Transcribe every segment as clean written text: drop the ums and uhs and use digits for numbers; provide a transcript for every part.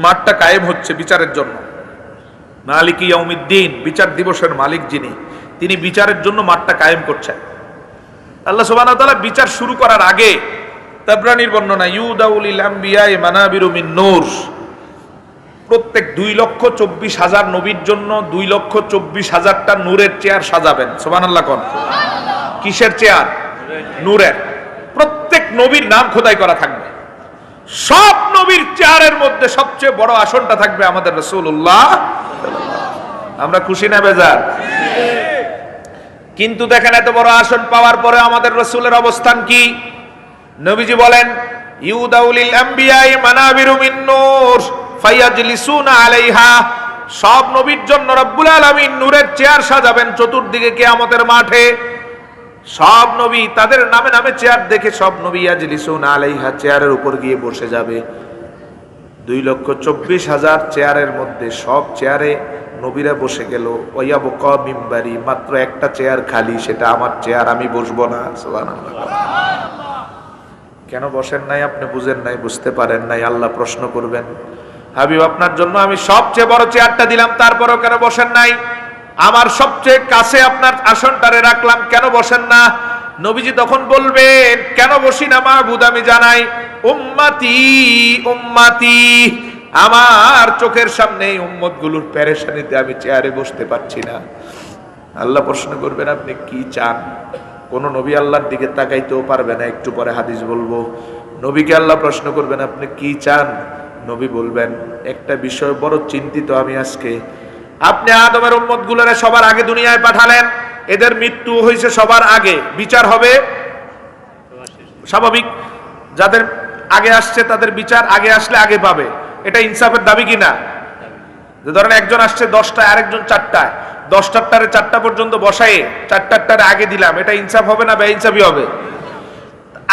মাঠটা কায়েম হচ্ছে বিচারের জন্য। মালিক ইয়াউমিদ্দিন, বিচার দিবসের মালিক যিনি, তিনি বিচারের জন্য মাঠটা কায়েম করছেন। আল্লাহ সুবহানাহু ওয়া তাআলা বিচার শুরু করার আগে তাবরানীর বর্ণনা, ইউদাউলিল আম্বিয়ায়ে মানাবিরু মিন নূর, প্রত্যেক 2,24,000 নবীর জন্য 2,24,000টা নূরের চেয়ার সাজাবেন। সুবহানাল্লাহ কোন? কিসের চেয়ার? নূরের। প্রত্যেক নবীর নাম খোদাই করা থাকবে। সব নবীর চেয়ারের মধ্যে সবচেয়ে বড় আসনটা থাকবে আমাদের রাসূলুল্লাহ। আমরা খুশি না বেজার? কিন্তু দেখেন, এত বড় আসন পাওয়ার পরে আমাদের রাসূলের অবস্থান কি? নবীজি বলেন, ইউদাউলিল আম্বিয়ায়ে মানাবিরু মিন নূর ফায়াজলিসুনা আলাইহা, সব নবীর জন্য রব্বুল আলামিন নূরের চেয়ার সাজাবেন চতুর্দিকে কিয়ামতের মাঠে। সব নবী তাদের নামে নামে চেয়ার দেখে সব নবী ইয়াজলিসুনা আলাইহা, চেয়ারের উপর গিয়ে বসে যাবে। 2,24,000 চেয়ারের মধ্যে সব চেয়ারে নবীরা বসে গেল। ওয়ায়াবকা মিম্বারি, মাত্র একটা চেয়ার খালি, সেটা আমার চেয়ার, আমি বসবো না। সুবহানাল্লাহ। কেন বসেন নাই? আপনি বুঝেন নাই, বুঝতে পারেন নাই। আল্লাহ প্রশ্ন করবেন, হাবিব আপনার জন্য আমি সবচেয়ে বড় চেয়ারটা দিলাম, তারপরেও কেন বসেন নাই? আমার সবচেয়ে কাছে আপনার আসনটারে রাখলাম, কেন বসেন না? নবীজি তখন বলবেন, কেন বসি না মাবুদ, আমি জানাই, উম্মতি উম্মতি, আমার চোখের সামনে এই উম্মতগুলোর পেরেশানিতে আমি চেয়ারে বসতে পারছি না। আল্লাহ প্রশ্ন করবেন, আপনি কি চান? কোন নবী আল্লাহর দিকে তাকাইতেও পারবে না, একটু পরে হাদিস বলবো। নবীকে আল্লাহ প্রশ্ন করবেন, আপনি কি চান? নবী বলবেন, একটা বিষয় বড় চিন্তিত আমি আজকে। আপনি আদমের উম্মতগুলোরে সবার আগে দুনিয়ায় পাঠালেন, এদের মৃত্যু হয়েছে সবার আগে, বিচার হবে স্বাভাবিক। যাদের আগে আসছে তাদের বিচার আগে আসলে আগে পাবে, এটা ইনসাফের দাবি কিনা? যে ধরেন একজন আসছে 10টায়, আরেকজন 4টায়, 10টার 4টা পর্যন্ত বসায়ে 4টার আগে দিলাম, এটা ইনসাফ হবে না বেইনসাফি হবে?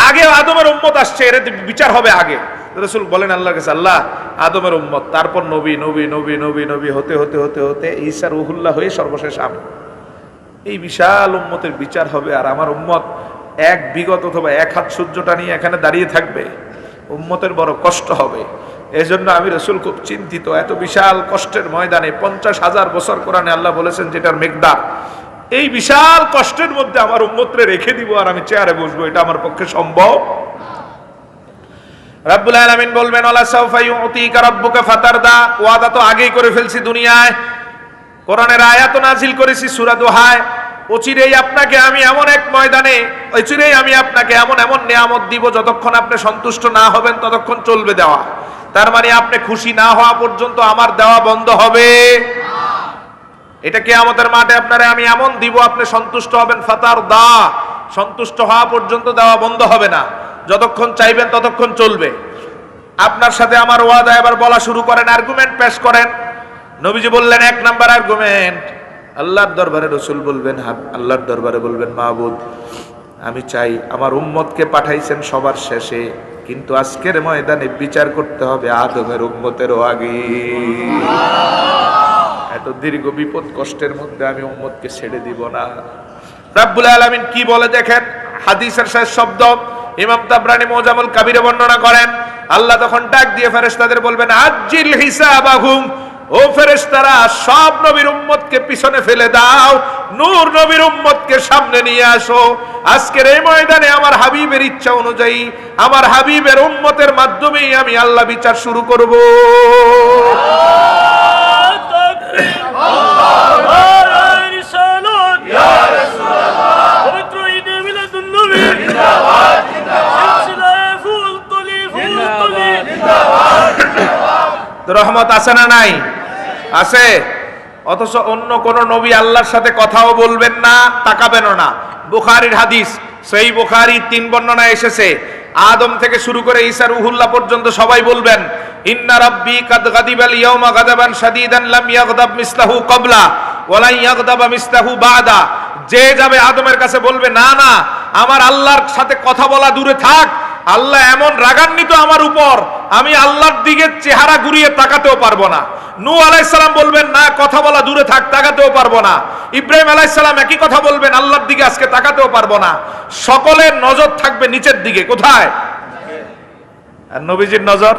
আগে আদমের উম্মত আসছে, এর বিচার হবে আগে। রাসূল বলেন আল্লাহর কাছে, আল্লাহ আদমের উম্মত, তারপর নবী নবী নবী নবী নবী হতে হতে হতে হতে ঈসা রুহুল্লাহ হয়ে সর্বশেষ আমি। এই বিশাল উম্মতের বিচার হবে, আর আমার উম্মত এক বিগত অথবা এক হাত সূর্যটা নিয়ে এখানে দাঁড়িয়ে থাকবে। উম্মতের বড় কষ্ট হবে। এই জন্য আমি রাসূল খুব চিন্তিত। এত বিশাল কষ্টের ময়দানে 50,000 বছর কোরআনে আল্লাহ বলেছেন যেটার মিকদার, এই বিশাল কষ্টের মধ্যে আমার উম্মতরে রেখে দিব আর আমি চেয়ারে বসবো, এটা আমার পক্ষে সম্ভব? রব্বুল আলামিন বলবেন, ওয়ালা সাউফা ইউতিকা রাব্বুকা ফাতারদা, ওয়াদা তো আগেই করে ফেলছি দুনিয়ায়, কোরআনের আয়াত নাজিল করেছি সূরা দোহায়, অচিরেই আপনাকে আমি এমন এক ময়দানে, অচিরেই আমি আপনাকে এমন এমন নিয়ামত দিব, যতক্ষণ আপনি সন্তুষ্ট না হবেন ততক্ষণ চলবে দেওয়া। তার মানে আপনি খুশি না হওয়া পর্যন্ত আমার দেওয়া বন্ধ হবে না। এটা কিয়ামতের মাঠে আপনারে আমি এমন দিব, আপনি সন্তুষ্ট হবেন। ফাতারদা, সন্তুষ্ট হওয়া পর্যন্ত দেওয়া বন্ধ হবে না, যতক্ষণ চাইবেন ততক্ষণ চলবে। আপনার সাথে আমার ওয়াদা, এবার বলা শুরু করেন, আর্গুমেন্ট পেশ করেন। নবীজি বললেন, 1 নাম্বার আর্গুমেন্ট, আল্লাহর দরবারে রাসূল বলবেন, আল্লাহর দরবারে বলবেন, মাবুদ আমি চাই, আমার উম্মতকে পাঠাইছেন সবার শেষে, কিন্তু আজকের ময়দানে বিচার করতে হবে আদমের উম্মতেরও আগে। এত দীর্ঘ বিপদ কষ্টের মধ্যে আমি উম্মতকে ছেড়ে দিব না। রব্বুল আলামিন কি বলে দেখেন, হাদিসের শেষ শব্দ ইমাম তাবরানী মুজামুল কাবিরে বর্ণনা করেন। আল্লাহ তখন ডাক দিয়ে ফেরেশতাদের বলবেন, আজ্জিল হিসাবাহুম, ও ফেরেশতারা সব নবীর উম্মতকে পিছনে ফেলে দাও, নূর নবীর উম্মতকে সামনে নিয়ে আসো। আজকের এই ময়দানে আমার হাবিবের ইচ্ছা অনুযায়ী, আমার হাবিবের উম্মতের মাধ্যমেই আমি আল্লাহ বিচার শুরু করব। রহমত আছে না নাই? আছে। অথচ অন্য কোন নবী আল্লাহর সাথে কথাও বলবেন না, তাকাবেনও না। বুখারীর হাদিস, সহিহ বুখারী 3 বর্ণনা এসেছে, আদম থেকে শুরু করে ঈসা রুহুল্লাহ পর্যন্ত সবাই বলবেন, ইন্না রাব্বি কাদ গাদিবাল ইয়াউমা গাদাবান শাদীদান লাম ইয়াগদাব মিসলাহু ক্বাবলা ওয়া লা ইয়াগদাবা মিসলাহু বাদা। যে যাবে আদমের কাছে বলবে, না না, আমার আল্লাহর সাথে কথা বলা দূরে থাক, আল্লাহ এমন রাগান্বিত আমার উপর, আমি আল্লাহর দিকে চেহারা ঘুরিয়ে তাকাতেও পারবো না। নূহ আলাইহিস সালাম বলবেন, না, কথা বলা দূরে থাক, তাকাতেও পারবো না। ইব্রাহিম আলাইহিস সালাম একই কথা বলবেন, আল্লাহর দিকে আজকে তাকাতেও পারবো না। সকলের নজর থাকবে নিচের দিকে, কোথায়? আর নবীজির নজর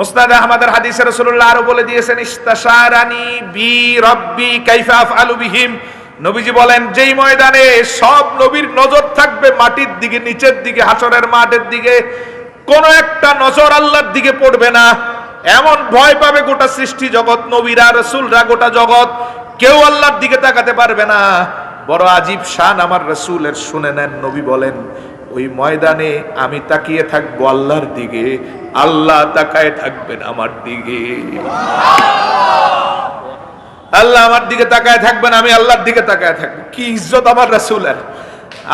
মুসনাদ আহমদের হাদিসে রাসূলুল্লাহ আরো বলে দিয়েছেন, ইস্তাশারানি বি রাব্বি কাইফা আফআলু বিহিম। নবীজি বলেন, যেই ময়দানে সব নবীর নজর থাকবে মাটির দিকে, নিচের দিকে, হাসরের মাঠের দিকে, কোন একটা নজর আল্লাহর দিকে পড়বে না। এমন ভয় পাবে গোটা সৃষ্টি জগৎ, নবীরা, রাসূলরা, গোটা জগৎ, কেউ আল্লাহর দিকে তাকাতে পারবে না। বড় আজীব শান আমার রাসূলের, শুনে নেন। নবী বলেন, ওই ময়দানে আমি তাকিয়ে থাকবো আল্লাহর দিকে, আল্লাহ তাকায় থাকবেন আমার দিকে। আল্লাহ আমার দিকে তাকায় থাকবেন, আমি আল্লাহর দিকে তাকায় থাকবো। কি ইজ্জত আমার রাসূলের!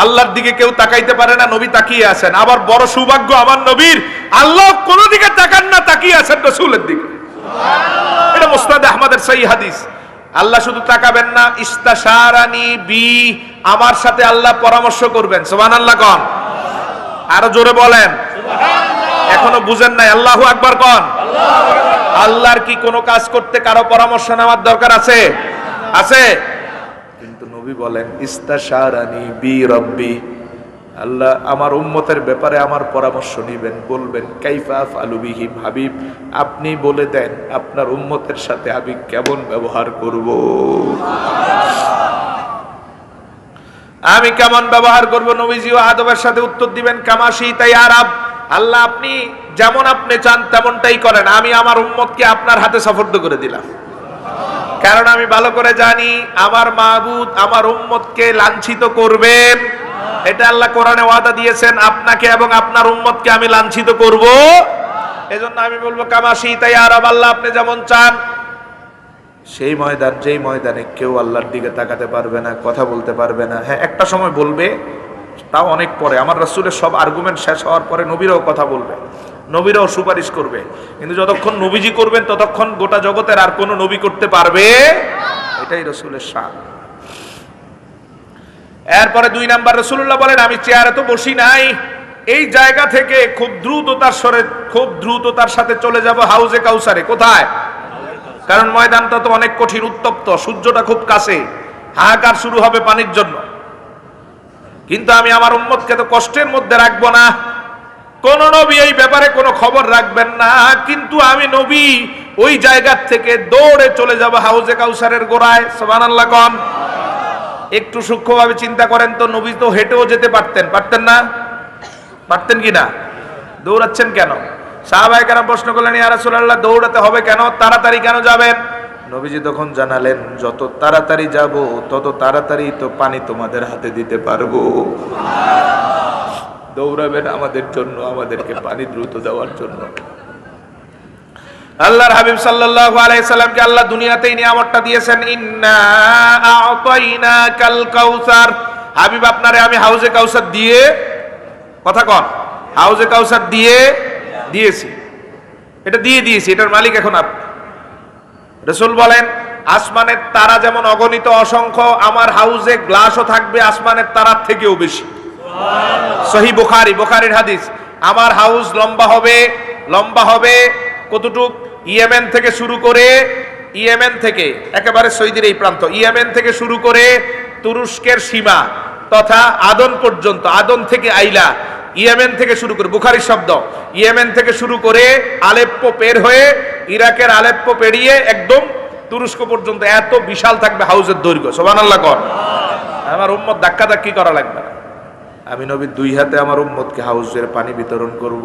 আল্লাহর দিকে কেউ তাকাইতে পারে না, নবী তাকিয়ে আছেন। আবার বড় সৌভাগ্য আমার নবীর, আল্লাহ কোন দিকে তাকান না, তাকিয়ে আছেন রাসূলের দিকে। এটা মুসনাদ আহমদের সহিহ হাদিস। আল্লাহ শুধু তাকাবেন না, ইস্তাশারানি বি, আমার সাথে আল্লাহ পরামর্শ করবেন। সুবহানাল্লাহ কোন? আরো জোরে বলেন। এখনো বুঝেন নাই? আল্লাহু আকবার কোন? আল্লাহর কি কোনো কাজ করতে কারো পরামর্শ নেওয়ার দরকার আছে? আছে। কিন্তু নবী বলেন, ইস্তাশারানি বি রব্বি, আল্লাহ আমার উম্মতের ব্যাপারে আমার পরামর্শ নেবেন, বলবেন কাইফা আফআলু বিহিম। হাবিব, আপনি বলে দেন আপনার উম্মতের সাথে আমি কেমন ব্যবহার করব, আমি কেমন ব্যবহার করব। নবীজিও আদবের সাথে উত্তর দিবেন, কামাশি তাই আরব, আল্লাহ আপনি যেমন আপনি চান তেমনটাই করেন, আমি আমার উম্মতকে আপনার হাতে সুপর্দ করে দিলাম। কারণ আমি ভালো করে জানি আমার মাবুদ আমার উম্মতকে লাঞ্ছিত করবেন। এটা আল্লাহ কোরআনে ওয়াদা দিয়েছেন, আপনাকে এবং আপনার উম্মতকে আমি লাঞ্ছিত করব। এজন্য আমি বলবো কামাশি তাই আরব, আল্লাহ আপনি যেমন চান। সেই ময়দান, যেই ময়দানে কেউ আল্লাহর দিকে তাকাতে পারবে না, কথা বলতে পারবে না। হ্যাঁ, একটা সময় বলবে, তাও অনেক পরে। আমার রাসূলের সব আর্গুমেন্ট শেষ হওয়ার পরে নবীরাও কথা বলবে, নবীরাও সুপারিশ করবে। কিন্তু যতক্ষণ নবীজি করবেন ততক্ষণ গোটা জগতের আর কোনো নবী করতে পারবে। এটাই রাসূলের শান। এরপরে 2 নাম্বার, রাসূলুল্লাহ বলেন, আমি চেয়ারে তো বসি নাই, এই জায়গা থেকে খুব দ্রুততার সাথে চলে যাব হাউজে কাউসারে। কোথায়? কারণ ময়দানটা তো অনেক কঠিন, উত্তপ্ত, সূর্যটা খুব কাছে, হাহাকার শুরু হবে পানির জন্য। কিন্তু আমি আমার উম্মতকে তো কষ্টের মধ্যে রাখবো না। কোন নবী এই ব্যাপারে কোনো খবর রাখবেন না, কিন্তু আমি নবী ওই জায়গা থেকে দৌড়ে চলে যাব হাউজে কাউসারের গোড়ায়। সুবহানাল্লাহ কোন? একটু সূক্ষ্মভাবে চিন্তা করেন তো, নবী তো হেঁটেও যেতে পারতেন না? পারতেন কি না? দৌড়াচ্ছেন কেন? সাহাবায়ে কেরাম প্রশ্ন করলেন, ইয়া রাসূলুল্লাহ দৌড়াতে হবে কেন, তাড়াতাড়ি কেন যাবেন? নবীজি তখন জানালেন, যত তাড়াতাড়ি যাব তত তাড়াতাড়ি তো পানি তোমাদের হাতে দিতে পারবো। দৌড়াবেন আমাদের জন্য, আমাদেরকে পানি দ্রুত দেওয়ার জন্য। আল্লাহর হাবিব সাল্লাল্লাহু আলাইহি সাল্লামকে আল্লাহ দুনিয়াতেই নিয়ামতটা দিয়েছেন, ইন্না আ'তাইনাকাল কাউসার। হাবিব আপনারে আমি হাউজে কাউসার দিয়ে, কথা কন, হাউজে কাউসার দিয়েছি। এটা দিয়েছি, এটার মালিক এখন আপনি। রাসূল বলেন, আসমানের তারা যেমন অগণিত অসংখ্য, আমার হাউজে গ্লাসও থাকবে আসমানের তারার থেকেও বেশি। সহিহ বুখারীর হাদিস। আমার হাউজ লম্বা হবে কতটুক? ইয়েমেন থেকে শুরু করে, ইয়েমেন থেকে একেবারে সৌদির এই প্রান্ত, ইয়েমেন থেকে শুরু করে তুরস্কের সীমা তথা আদন পর্যন্ত, আদন থেকে আইলা, ইয়েমেন থেকে শুরু করে, বুখারীর শব্দ, ইয়েমেন থেকে শুরু করে আলেপ্পো পের হয়ে, ইরাকের আলেপ্পো পেরিয়ে একদম তুরস্ক পর্যন্ত এত বিশাল থাকবে হাউজের দৈর্ঘ্য। সুবহানাল্লাহ কোন? আমার উম্মত ধাক্কি করা লাগবে না। আমি নবী 2 হাতে আমার উম্মতকে হাউজের পানি বিতরণ করব।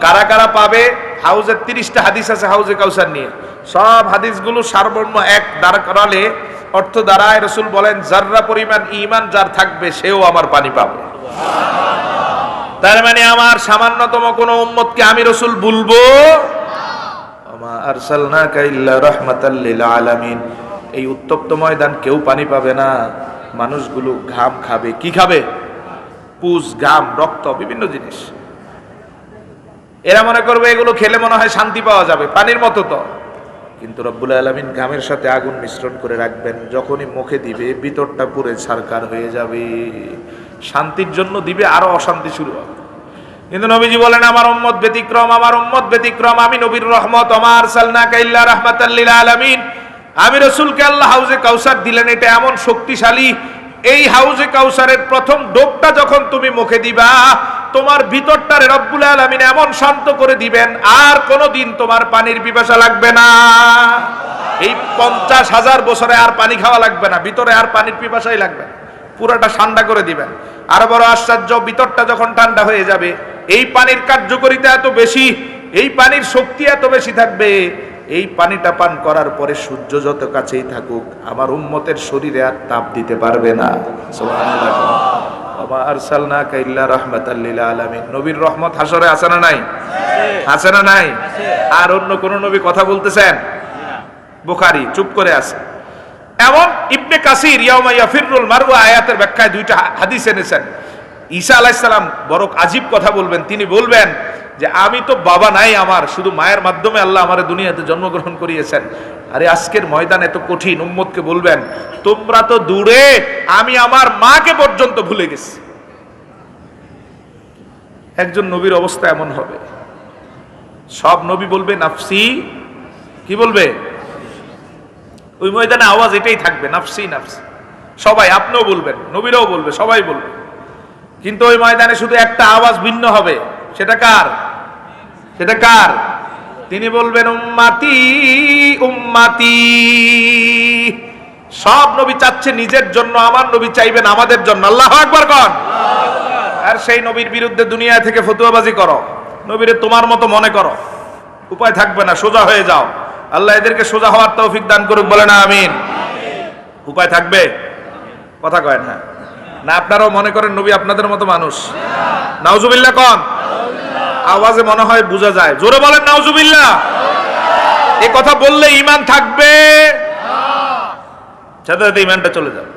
কারা কারা পাবে? হাউজের 30টা হাদিস আছে হাউজে কাউসার নিয়ে। সব হাদিসগুলো সারমর্ম এক দ্বারা করালে অর্থ দ্বারায় রাসূল বলেন, যাররা পরিমাণ ঈমান যার থাকবে সেও আমার পানি পাবে। তার মানে আমার সামান্যতম কোন উম্মতকে আমি রাসূল বলবো, ওমা আরসালনাকা ইল্লা রাহমাতাল লিল আলামিন। এই উত্তপ্ত ময়দান কেউ পানি পাবে না। মানুষগুলো ঘাম খাবে। কি খাবে? পুজ, ঘাম, রক্ত, বিভিন্ন জিনিস। এরা মনে করবে এগুলো খেলে মনে হয় শান্তি পাওয়া যাবে, পানির মতো তো। কিন্তু রব্বুল আলামিন ঘামের সাথে আগুন মিশ্রণ করে রাখবেন, যখনই মুখে দিবে ভিতরটা পুরে ছারকার হয়ে যাবে। শান্তির জন্য দিবে, আরো অশান্তি শুরু হবে। কিন্তু নবীজি বলেন, আমার উম্মত ব্যতিক্রম, আমার উম্মত ব্যতিক্রম, আমি নবীর রহমত। ওমা আরসালনাকা ইল্লা রাহমাতাল লিল আলামিন। আমি রাসূলকে আল্লাহ হাউজে কাউসার দিলেন, এটা এমন শক্তিশালী। এই হাউজে কাউসারের প্রথম ডোবটা যখন তুমি মুখে দিবা, তোমার ভিতরটারে রব্বুল আলামিন এমন শান্ত করে দিবেন, আর কোনোদিন তোমার পানির পিপাসা লাগবে না। এই 50,000 বছরে আর পানি খাওয়া লাগবে না, ভিতরে আর পানির পিপাসাই লাগবে না, পুরোটা ঠান্ডা করে দিবেন। আর বড় আশ্চর্য, ভিতরটা যখন ঠান্ডা হয়ে যাবে, এই পানির কার্যকারিতা এত বেশি, এই পানির শক্তি এত বেশি থাকবে, এই পানিটা পান করার পরে সূর্য যত কাছেই থাকুক আমার উম্মতের শরীরে আর তাপ দিতে পারবে না। সুবহানাল্লাহ। ওয়া আরসালনাকা ইল্লা রাহমাতাল লিল আলামিন। নবীর রহমত হাসরে আছে না নাই? আছে না নাই? আর অন্য কোন নবী কথা বলতেছেন? বুখারী চুপ করে আছে। এমন ইবনে কাসির ইয়াউমা ইয়াফিরুল মারউ আয়াতের ব্যাখ্যায় দুইটা হাদিস এনেছেন। ঈসা আলাইহিস সালাম বড় আজীব কথা বলবেন, তিনি বলবেন যে আমি তো বাবা নাই আমার, শুধু মায়ের মাধ্যমে আল্লাহ আমারে দুনিয়াতে জন্মগ্রহণ করিয়েছেন। আরে আজকের ময়দান এত কঠিন, উম্মতকে বলবেন তোমরা তো দূরে, আমি আমার মাকে পর্যন্ত ভুলে গেছি। একজন নবীর অবস্থা এমন হবে, সব নবী বলবে নাফসি, কি বলবে? ওই ময়দানে আওয়াজ এটাই থাকবে, নাফসি নাফসি। সবাই, আপনিও বলবেন, নবীরাও বলবে, সবাই বলবে, কিন্তু ওই ময়দানে শুধু একটা আওয়াজ ভিন্ন হবে। সেটা কার? সেটা কার? তিনি বলবেন উম্মতি উম্মতি। সব নবী চাচ্ছে নিজের জন্য, আমার নবী চাইবেন আমাদের জন্য। আল্লাহু আকবার কোন। আর সেই নবীর বিরুদ্ধে দুনিয়া থেকে ফতোয়াবাজি করো, নবীরে তোমার মতো মনে করো, উপায় থাকবে না, সোজা হয়ে যাও। আল্লাহ এদেরকে সোজা হওয়ার তৌফিক দান করুক, বলে না আমিন। উপায় থাকবে? কথা কয় না? না আপনারাও মনে করেন নবী আপনাদের মতো মানুষ? নাউজুবিল্লাহ কোন। আওয়াজে মনে হয় বোঝা যায়, জোরে বলেন নাউজুবিল্লাহ। এই কথা বললে ঈমান থাকবে? সাথে সাথে ঈমানটা চলে যাবে।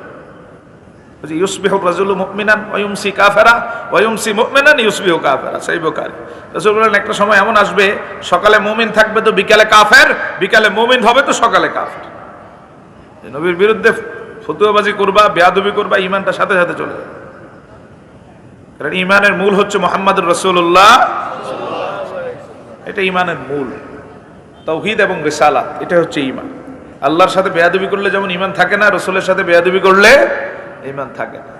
ইউসবিহু রাজুলু মুমিনান ওয়া ইউমসি কাফিরা ওয়া ইউমসি মুমিনান ইউসবিহু কাফিরা। সহিহ বুখারী। রাসূল বলেন একটা সময় এমন আসবে, সকালে মুমিন থাকবে তো বিকালে কাফের, বিকালে মুমিন হবে তো সকালে কাফের। নবীর বিরুদ্ধে ফতোয়াবাজি করবা, বেয়াদবি করবা, ঈমানটা সাথে সাথে চলে যাবে। কারণ ঈমানের মূল হচ্ছে মুহাম্মদুর রাসূলুল্লাহ। এটা ঈমানের মূল, তাওহীদ এবং রিসালাত, এটা হচ্ছে ঈমান। আল্লাহর সাথে বেয়াদবি করলে যেমন ঈমান থাকে না, রাসূলের সাথে বেয়াদবি করলে ঈমান থাকে না।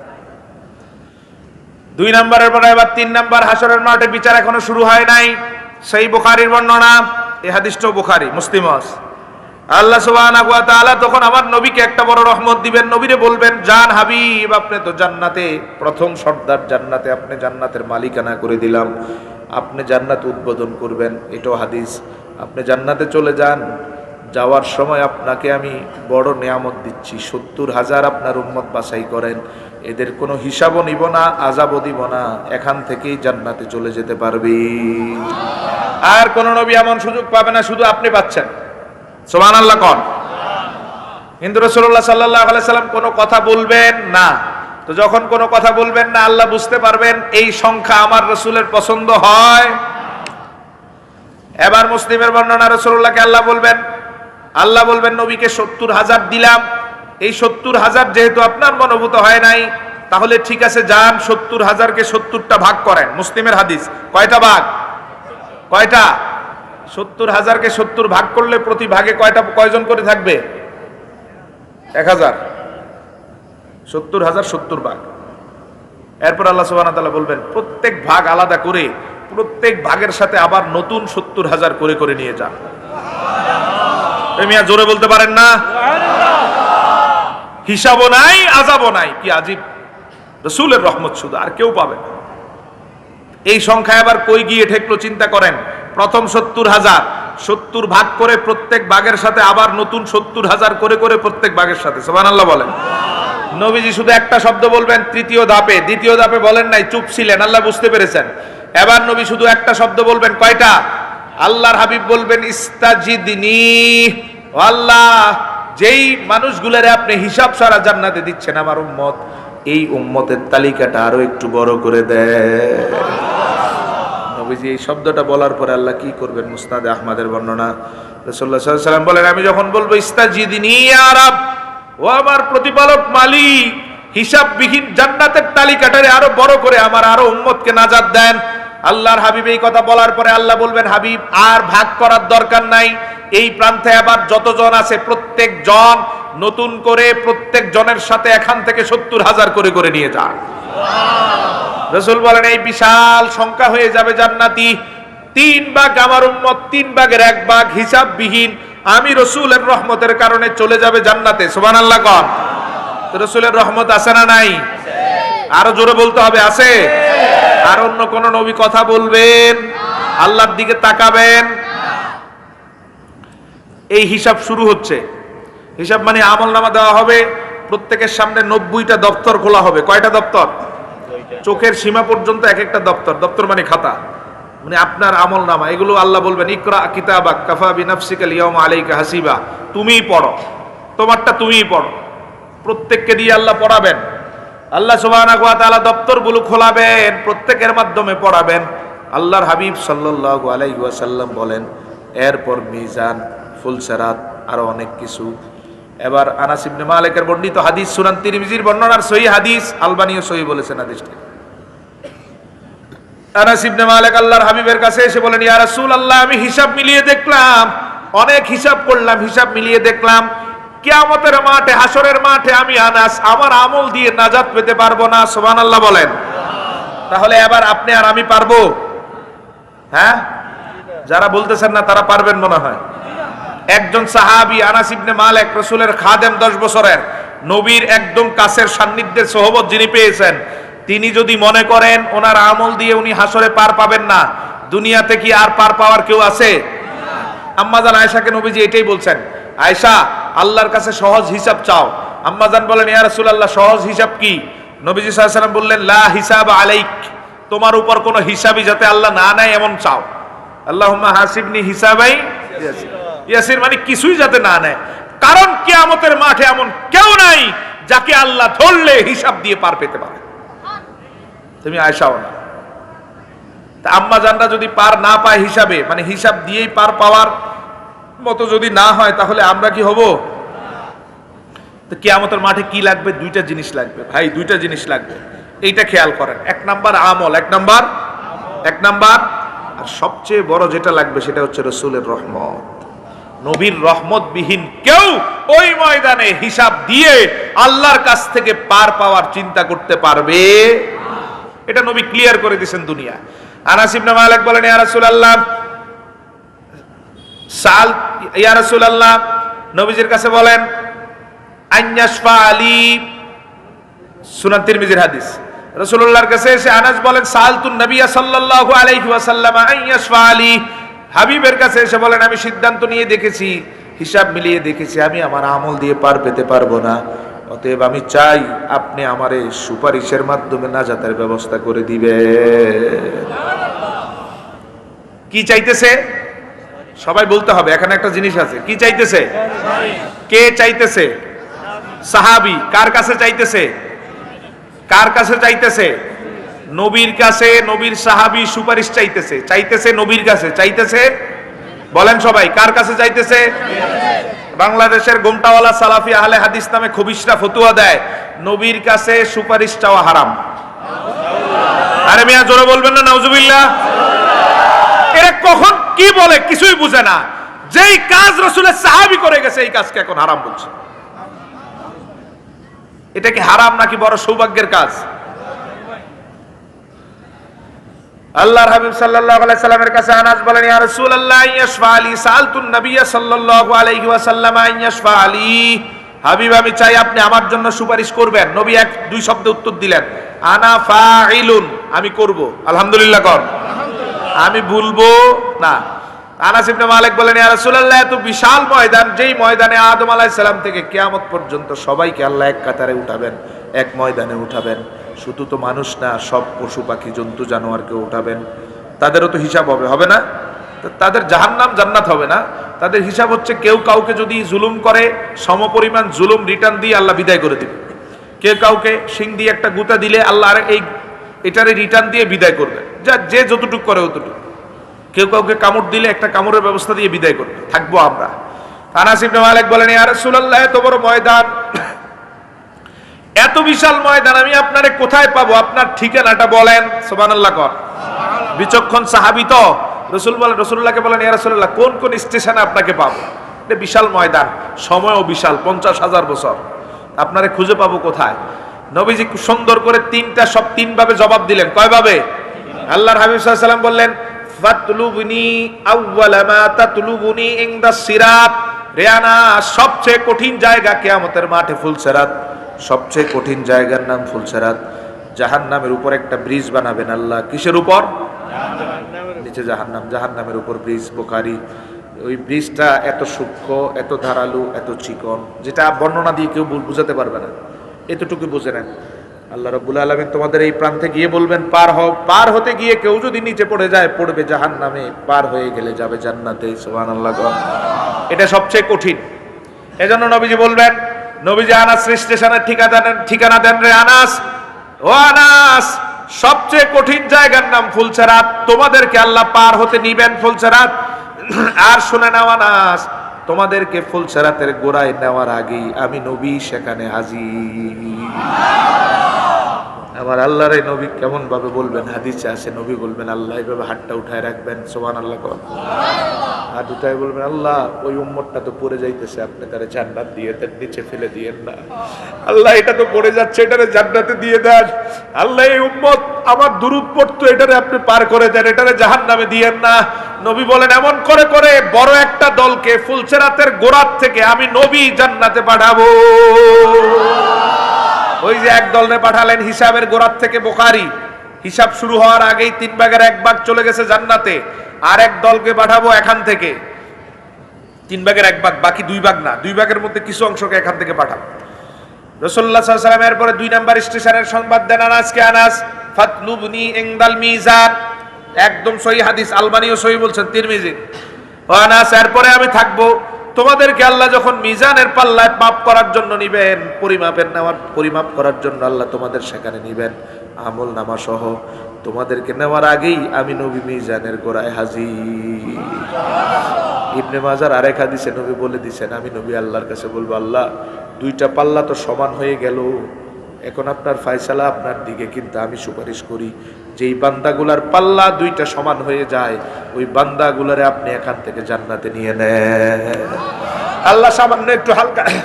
2 নম্বরের পরে এবার 3 নম্বর, হাসরের মাঠে বিচার এখনো শুরু হয় নাই। সহিহ বুখারীর বর্ণনা, এই হাদিসটাও বুখারী মুসলিম আছে। আল্লাহ সুবহানাহু ওয়া তাআলা তখন আমার নবীকে একটা বড় রহমত দিবেন। নবীরে বলবেন, জান হাবিব, আপনি তো জান্নাতে প্রথম সর্দার, জান্নাতে আপনি জান্নাতের মালিকানা করে দিলাম, আপনি জান্নাত উদ্বোধন করবেন। এটাও হাদিস। আপনি জান্নাতে চলে যান, যাওয়ার সময় আপনাকে আমি বড় নিয়ামত দিচ্ছি, 70,000 আপনার উম্মত বাছাই করেন, এদের কোনো হিসাবও নিব না, আযাবও দিব না, এখান থেকেই জান্নাতে চলে যেতে পারবি। আর কোন নবী এমন সুযোগ পাবে না, শুধু আপনি পাচ্ছেন। সুবহানাল্লাহ কোন। কিন্তু রাসূলুল্লাহ সাল্লাল্লাহু আলাইহি সাল্লাম কোনো কথা বলবেন না। তো যখন কোনো কথা বলবেন না, আল্লাহ বুঝতে পারবেন এই সংখ্যা আমার রাসূলের পছন্দ হয়। এবার মুসলিমের বর্ণনা, রাসূলুল্লাহকে আল্লাহ বলবেন নবীকে 70,000 দিলাম, এই 70,000 যেহেতু আপনার মনোভূত হয় নাই, তাহলে ঠিক আছে, যান 70,000কে 70টা ভাগ করেন। মুসলিমের হাদিস। কয়টা ভাগ? কয়টা? 70,000কে 70 ভাগ করলে প্রতি ভাগে কয়জন করে থাকবে? 1000। 70,000 70 ভাগ। এরপর আল্লাহ সুবহানাহু ওয়া তাআলা বলবেন প্রত্যেক ভাগ আলাদা করে, প্রত্যেক ভাগের সাথে আবার নতুন 70,000 করে করে নিয়ে যান। মিয়া জোরে বলতে পারেন না? হিসাবও নাই, আযাবও নাই। কি আজীব! রাসূলের রহমত শুধু, আর কেউ পাবে না। এই সংখ্যা আবার কই গিয়ে ঠেকলো চিন্তা করেন। প্রথম 70,000, 70 ভাগ করে প্রত্যেক ভাগের সাথে আবার নতুন 70,000 করে করে প্রত্যেক ভাগের সাথে। সুবহানাল্লাহ বলেন। নবীজি শুধু একটা শব্দ বলবেন তৃতীয় ধাপে, দ্বিতীয় ধাপে বলেন নাই, চুপ ছিলেন, আল্লাহ বুঝতে পেরেছেন। এবার নবী শুধু একটা শব্দ বলবেন। কয়টা? আল্লাহর হাবিব বলবেন ইস্তাজিদনি। ও আল্লাহ, যেই মানুষগুলোরে আপনি হিসাব ছাড়া জান্নাতে দিচ্ছেন, আমার উম্মত, এই উম্মতের তালিকাটা আরো একটু বড় করে দেয়। নবীজি এই শব্দটা বলার পরে আল্লাহ কি করবেন? মুসনাদে আহমদের বর্ণনা, রাসূলুল্লাহ সাল্লাল্লাহু আলাইহি ওয়াসাল্লাম বলেন, আমি যখন বলবো ইস্তাজিদনি ইয়া রাব, ও আমার প্রতিপালক মালিক, হিসাববিহীন জান্নাতের তালিকাটারে আরো বড় করে আমার আরো উম্মতকে নাজাত দেন। আল্লাহর হাবিব এই কথা বলার পরে আল্লাহ বলবেন, হাবিব আর ভাগ করার দরকার নাই, এই প্রান্তে আবার যতজন আছে প্রত্যেক জন নতুন করে প্রত্যেক জনের সাথে এখান থেকে 70,000 করে করে নিয়ে যান। রাসূল বলেন এই বিশাল সংখ্যা হয়ে যাবে জান্নাতি, 3 ভাগ আমার উম্মত, 3 ভাগের 1 ভাগ হিসাববিহীন আমি রাসূলের রহমতের কারণে চলে যাবে জান্নাতে। সুবহানাল্লাহ কোন। তো রাসূলের রহমত আছে না নাই? আরো জোরে বলতে হবে, আছে? আর অন্য কোন নবী কথা বলবেন, আল্লাহর দিকে তাকাবেন, এই হিসাব শুরু হচ্ছে। হিসাব মানে আমলনামা দেওয়া হবে, প্রত্যেকের সামনে 90টা দপ্তর খোলা হবে। কয়টা দপ্তর? চোখের সীমা পর্যন্ত এক একটা দপ্তর। দপ্তর মানে খাতা, মানে আপনার আমলনামা। এগুলো আল্লাহ বলবেন ইকরা কিতাবাক কাফা বিনাফসিকাল ইয়াউমা আলাইকা হাসিবা, তুমিই পড়ো, তোমারটা তুমিই পড়ো। প্রত্যেককে দিয়ে আল্লাহ পড়াবেন। আল্লাহ সুবহানাহু ওয়া তাআলা দপ্তরগুলো খোলাবেন, প্রত্যেকের মাধ্যমে পড়াবেন। আল্লাহর হাবিব সাল্লাল্লাহু আলাইহি ওয়াসাল্লাম বলেন এরপর মিজান, ফুলসিরাত, আরো অনেক কিছু। এবার আনাস ইবনে মালিকের বর্ণিত হাদিস, সুনান তিরমিজির বর্ণনার সহিহ হাদিস, আলবানীও সহিহ বলেছেন হাদিসটি। আনাস ইবনে মালিক আল্লাহর হাবিবের কাছে এসে বলেন ইয়া রাসূলুল্লাহ, আমি হিসাব মিলিয়ে দেখলাম, অনেক হিসাব করলাম, হিসাব মিলিয়ে দেখলাম কিয়ামতের মাঠে, হাসরের মাঠে আমি আনাস আমার আমল দিয়ে নাজাত পেতে পারবো না। সুবহানাল্লাহ বলেন। তাহলে এবার আপনি আর আমি পারবো? হ্যাঁ, যারা বলতেছেন না তারা পারবেন মনে হয়। একজন সাহাবী আনাস ইবনে মালিক, রাসূলের খাদেম, 10 বছরের নবীর একদম কাছের সান্নিধ্যের সোহবত যিনি পেয়েছেন, তিনি যদি মনে করেন ওনার আমল দিয়ে উনি হাসরে পার পাবেন না, দুনিয়াতে কি আর পার পাওয়ার কেউ আছে? আম্মাজান আয়েশাকে নবীজি এটাই বলছেন, আয়েশা আল্লাহর কাছে সহজ হিসাব চাও। আম্মাজান বলেন ইয়া রাসূলুল্লাহ সহজ হিসাব কি? নবীজি সাল্লাল্লাহু আলাইহি ওয়াসাল্লাম বললেন লা হিসাব আলাইক, তোমার উপর কোনো হিসাবই যাতে আল্লাহ না নেয় এমন চাও। আল্লাহুম্মা হাসিবনি হিসাবাই ইয়াসির, মানে কিছুই যাতে না নেয়। কারণ কিয়ামতের মাঠে এমন কেউ নাই যাকে আল্লাহ ধরলে হিসাব দিয়ে পার পেতে পারে। তুমি আয়েশাও না। তা আম্মা জানরা যদি পার না পায় হিসাবে, মানে হিসাব দিয়েই পার পাওয়ার মতো যদি না হয়, তাহলে আমরা কি হব? তো কিয়ামতের মাঠে কি লাগবে? 2টা জিনিস লাগবে ভাই, 2টা জিনিস লাগবে। এইটা খেয়াল করেন। 1 নাম্বার আমল, 1 নাম্বার, আর সবচেয়ে বড় যেটা লাগবে সেটা হচ্ছে রাসূলের রহমত। নবীর রহমত বিহীন কেউ ওই ময়দানে হিসাব দিয়ে আল্লাহর কাছ থেকে পার পাওয়ার চিন্তা করতে পারবে? এটা নবী ক্লিয়ার করে দিয়েছেন দুনিয়া। আনাস ইবনে মালিক বলেন ইয়া রাসূলুল্লাহ ইয়া রাসূলুল্লাহ, নবীজির কাছে বলেন আইয়াশফা আলী, সুনান তিরমিজির হাদিস। রাসূলুল্লাহর কাছে এসে আনাস বলেন সালতুন নবী সাল্লাল্লাহু আলাইহি ওয়াসাল্লাম আইয়াশফা আলী, হাবিবের কাছে এসে বলেন আমি সিদ্ধান্ত নিয়ে দেখেছি, হিসাব মিলিয়ে দেখেছি, আমি আমার আমল দিয়ে পার পেতে পারবো না, অতএব আমি চাই আপনি আমারে সুপারিশের মাধ্যমে নাজাতের ব্যবস্থা করে দিবেন। কি চাইতেছে? সবাই বলতে হবে, এখানে একটা জিনিস আছে। কি চাইতেছে? কে চাইতেছে? সাহাবী। কার কাছে চাইতেছে? কার কাছে চাইতেছে? নবীর কাছে। নবীর সাহাবী সুপারিশ চাইতেছে, চাইতেছে নবীর কাছে, চাইতেছে। বলেন সবাই, কার কাছে চাইতেছে? বাংলাদেশের গোমটাওয়ালা সালাফি আহলে হাদিস নামে খবিশরা ফতুয়া দেয় নবীর কাছে সুপারিশ চাওয়া হারাম। আরে মিয়া জোরে বলবেন না নাউজুবিল্লাহ। এরা কখন কি বলে কিছুই বুঝে না। যেই কাজ রাসূলের সাহাবী করে গেছে এই কাজকে এখন হারাম বলছে। এটা কি হারাম নাকি বড় সৌভাগ্যের কাজ? আল্লাহর হাবিব সাল্লাল্লাহু আলাইহি সাল্লামের কাছে আনাস বলেন ইয়া রাসূলুল্লাহ ইয়াশফা আলী, সালতুন নবী সাল্লাল্লাহু আলাইহি ওয়াসাল্লাম ইয়াশফা আলী, হাবিব আমি চাই আপনি আমার জন্য সুপারিশ করবেন। নবী 1-2 শব্দে উত্তর দিলেন, আনা ফাইলুন, আমি করব। আলহামদুলিল্লাহ কর, আমি ভুলবো না। আনাস ইবনে মালিক বলেন ইয়া রাসূলুল্লাহ এত বিশাল ময়দান, যেই ময়দানে আদম আলাইহিস সালাম থেকে কিয়ামত পর্যন্ত সবাইকে আল্লাহ এক কাতারে উঠাবেন, এক ময়দানে উঠাবেন। শুধু তো মানুষ না, সব পশু পাখি জন্তু জানোয়ারকে উঠাবেন, তাদেরও তো হিসাব হবে না? তাদের জাহান্নাম জান্নাত হবে না? তাদের হিসাব হচ্ছে কেউ কাউকে যদি জুলুম করে সমপরিমাণ জুলুম রিটার্ন দিয়ে আল্লাহ বিদায় করে দিবে। কেউ কাউকে শিং দিয়ে একটা গুতা দিলে আল্লাহ আর এটারে রিটার্ন দিয়ে বিদায় করবে, যা যে যতটুকু করে অতটুকু। কেউ কাউকে কামড় দিলে একটা কামড়ের ব্যবস্থা দিয়ে বিদায় করবে, থাকবো আমরা। আনাস ইবনে মালিক বলেন ইয়া রাসূলুল্লাহ এত বড় ময়দান, এত বিশাল ময়দান আমি আপনারে কোথায় পাবো? আপনার ঠিকানাটা বলেন। সুবহানাল্লাহ কর। বিচক্ষণ সাহাবী তো। রাসূলুল্লাহকে বলেন ইয়া রাসূলুল্লাহ কোন কোন স্টেশনে আপনাকে পাবো? এটা বিশাল ময়দান, সময়ও বিশাল, 50,000 বছর, আপনারে খুঁজে পাবো কোথায়? নবীজি খুব সুন্দর করে তিন ভাবে জবাব দিলেন। কয় ভাবে? আল্লাহর হাবিব সাল্লাল্লাহু আলাইহি ওয়াসাল্লাম বললেন, ফাতলুবনি আউওয়ালা মা তাতলুবুনি ইনদাস সিরাত। রে আনাস, সবচেয়ে কঠিন জায়গা কিয়ামতের মাঠে ফুলসিরাত। সবচেয়ে কঠিন জায়গার নাম ফুলসিরাত। জাহান্নামের উপর একটা ব্রিজ বানাবেন আল্লাহ। কিসের উপর? নিচে জাহান্নাম, জাহান্নামের উপর ব্রিজ। বুখারী। ওই ব্রিজটা এত সূক্ষ্ম, এত ধারালো, এত চিকন, যেটা বর্ণনা দিয়ে কেউ বুঝাতে পারবে না। এতটুকু বুঝে নেন। আল্লাহ রাব্বুল আলামিন তোমাদের এই প্রান্তে গিয়ে বলবেন পার হও। পার হতে গিয়ে কেউ যদি নিচে পড়ে যায়, পড়বে জাহান্নামে, পার হয়ে গেলে যাবে জান্নাতে। সুবহানাল্লাহ। এটা সবচেয়ে কঠিন। এজন্য নবীজি বলবেন, নবীজি আনাস স্টেশনের ঠিকানা দেন, রে আনাস, ও আনাস, সবচেয়ে কঠিন জায়গার নাম ফুলসিরাত। তোমাদেরকে আল্লাহ পার হতে নিবেন ফুলসিরাত। আর শুনে নাও আনাস, তোমাদেরকে ফুলসিরাতের গোড়ায় নেওয়ার আগেই আমি নবী সেখানে হাজির। আমার আল্লাহর এই নবী কেমন ভাবে বলবেন? হাদিসে আছে নবী বলবেন, আল্লাহ এইভাবে হাতটা উঠায় রাখবেন, সুবহানাল্লাহ। হাত উঠায় বলবেন, আল্লাহ ওই উম্মতটা তো পড়ে যাইতেছে, আপনি তারে জান্নাত দিয়ে দেন, নিচে ফেলে দিয়েন না। আল্লাহ এটা তো পড়ে যাচ্ছে, এটারে জান্নাতে দিয়ে দেন। আল্লাহ এই উম্মত আমার দুরূদ পড়তো, এটারে আপনি পার করে দেন, এটারে জাহান্নামে দিয়েন না। নবী বলেন, এমন করে করে বড় একটা দলকে ফুলসিরাতের গোড়ার থেকে আমি নবী জান্নাতে পাঠাবো। ওই যে এক দলরে পাঠালেন হিসাবের গোড়ার থেকে। বুখারী। হিসাব শুরু হওয়ার আগেই 3 ভাগের 1 ভাগ চলে গেছে জান্নাতে। আর এক দলকে পাঠাবো এখান থেকে 3 ভাগের 1 ভাগ, বাকি 2 ভাগ না, 2 ভাগের মধ্যে কিছু অংশকে এখান থেকে পাঠাবো। রাসূলুল্লাহ সাল্লাল্লাহু আলাইহি ওয়াসাল্লাম এরপরে 2 নাম্বার স্টেশনের সংবাদ দেন আনাসকে। আনাস, ফাতলুবনি ইনদাল মিজান। একদম সহিহ হাদিস, আলবানীও সহিহ বলছেন, তিরমিজি। ও আনাস, এরপরে আমি থাকবো। তোমাদেরকে আল্লাহ যখন মিজানের পাল্লায় মাপ করার জন্য নিবেন, পরিমাপ করার জন্য আল্লাহ তোমাদের সেখানে নিবেন আমল নামা সহ, তোমাদেরকে নেওয়ার আগেই আমি নবী মিজানের গোড়ায় হাজির। ইবনে মাজার আরেক হাদিসে নবী বলে দিয়েছেন, আমি নবী আল্লাহর কাছে বলবো, আল্লাহ 2টা পাল্লা তো সমান হয়ে গেল, এখন আপনার ফয়সালা আপনার দিকে, কিন্তু আমি সুপারিশ করি যেই বান্দাগুলার পাল্লা 2টা সমান হয়ে যায়, ওই বান্দাগুলারে আপনি এখান থেকে জান্নাতে নিয়ে নেন। আল্লাহ সামান্য একটু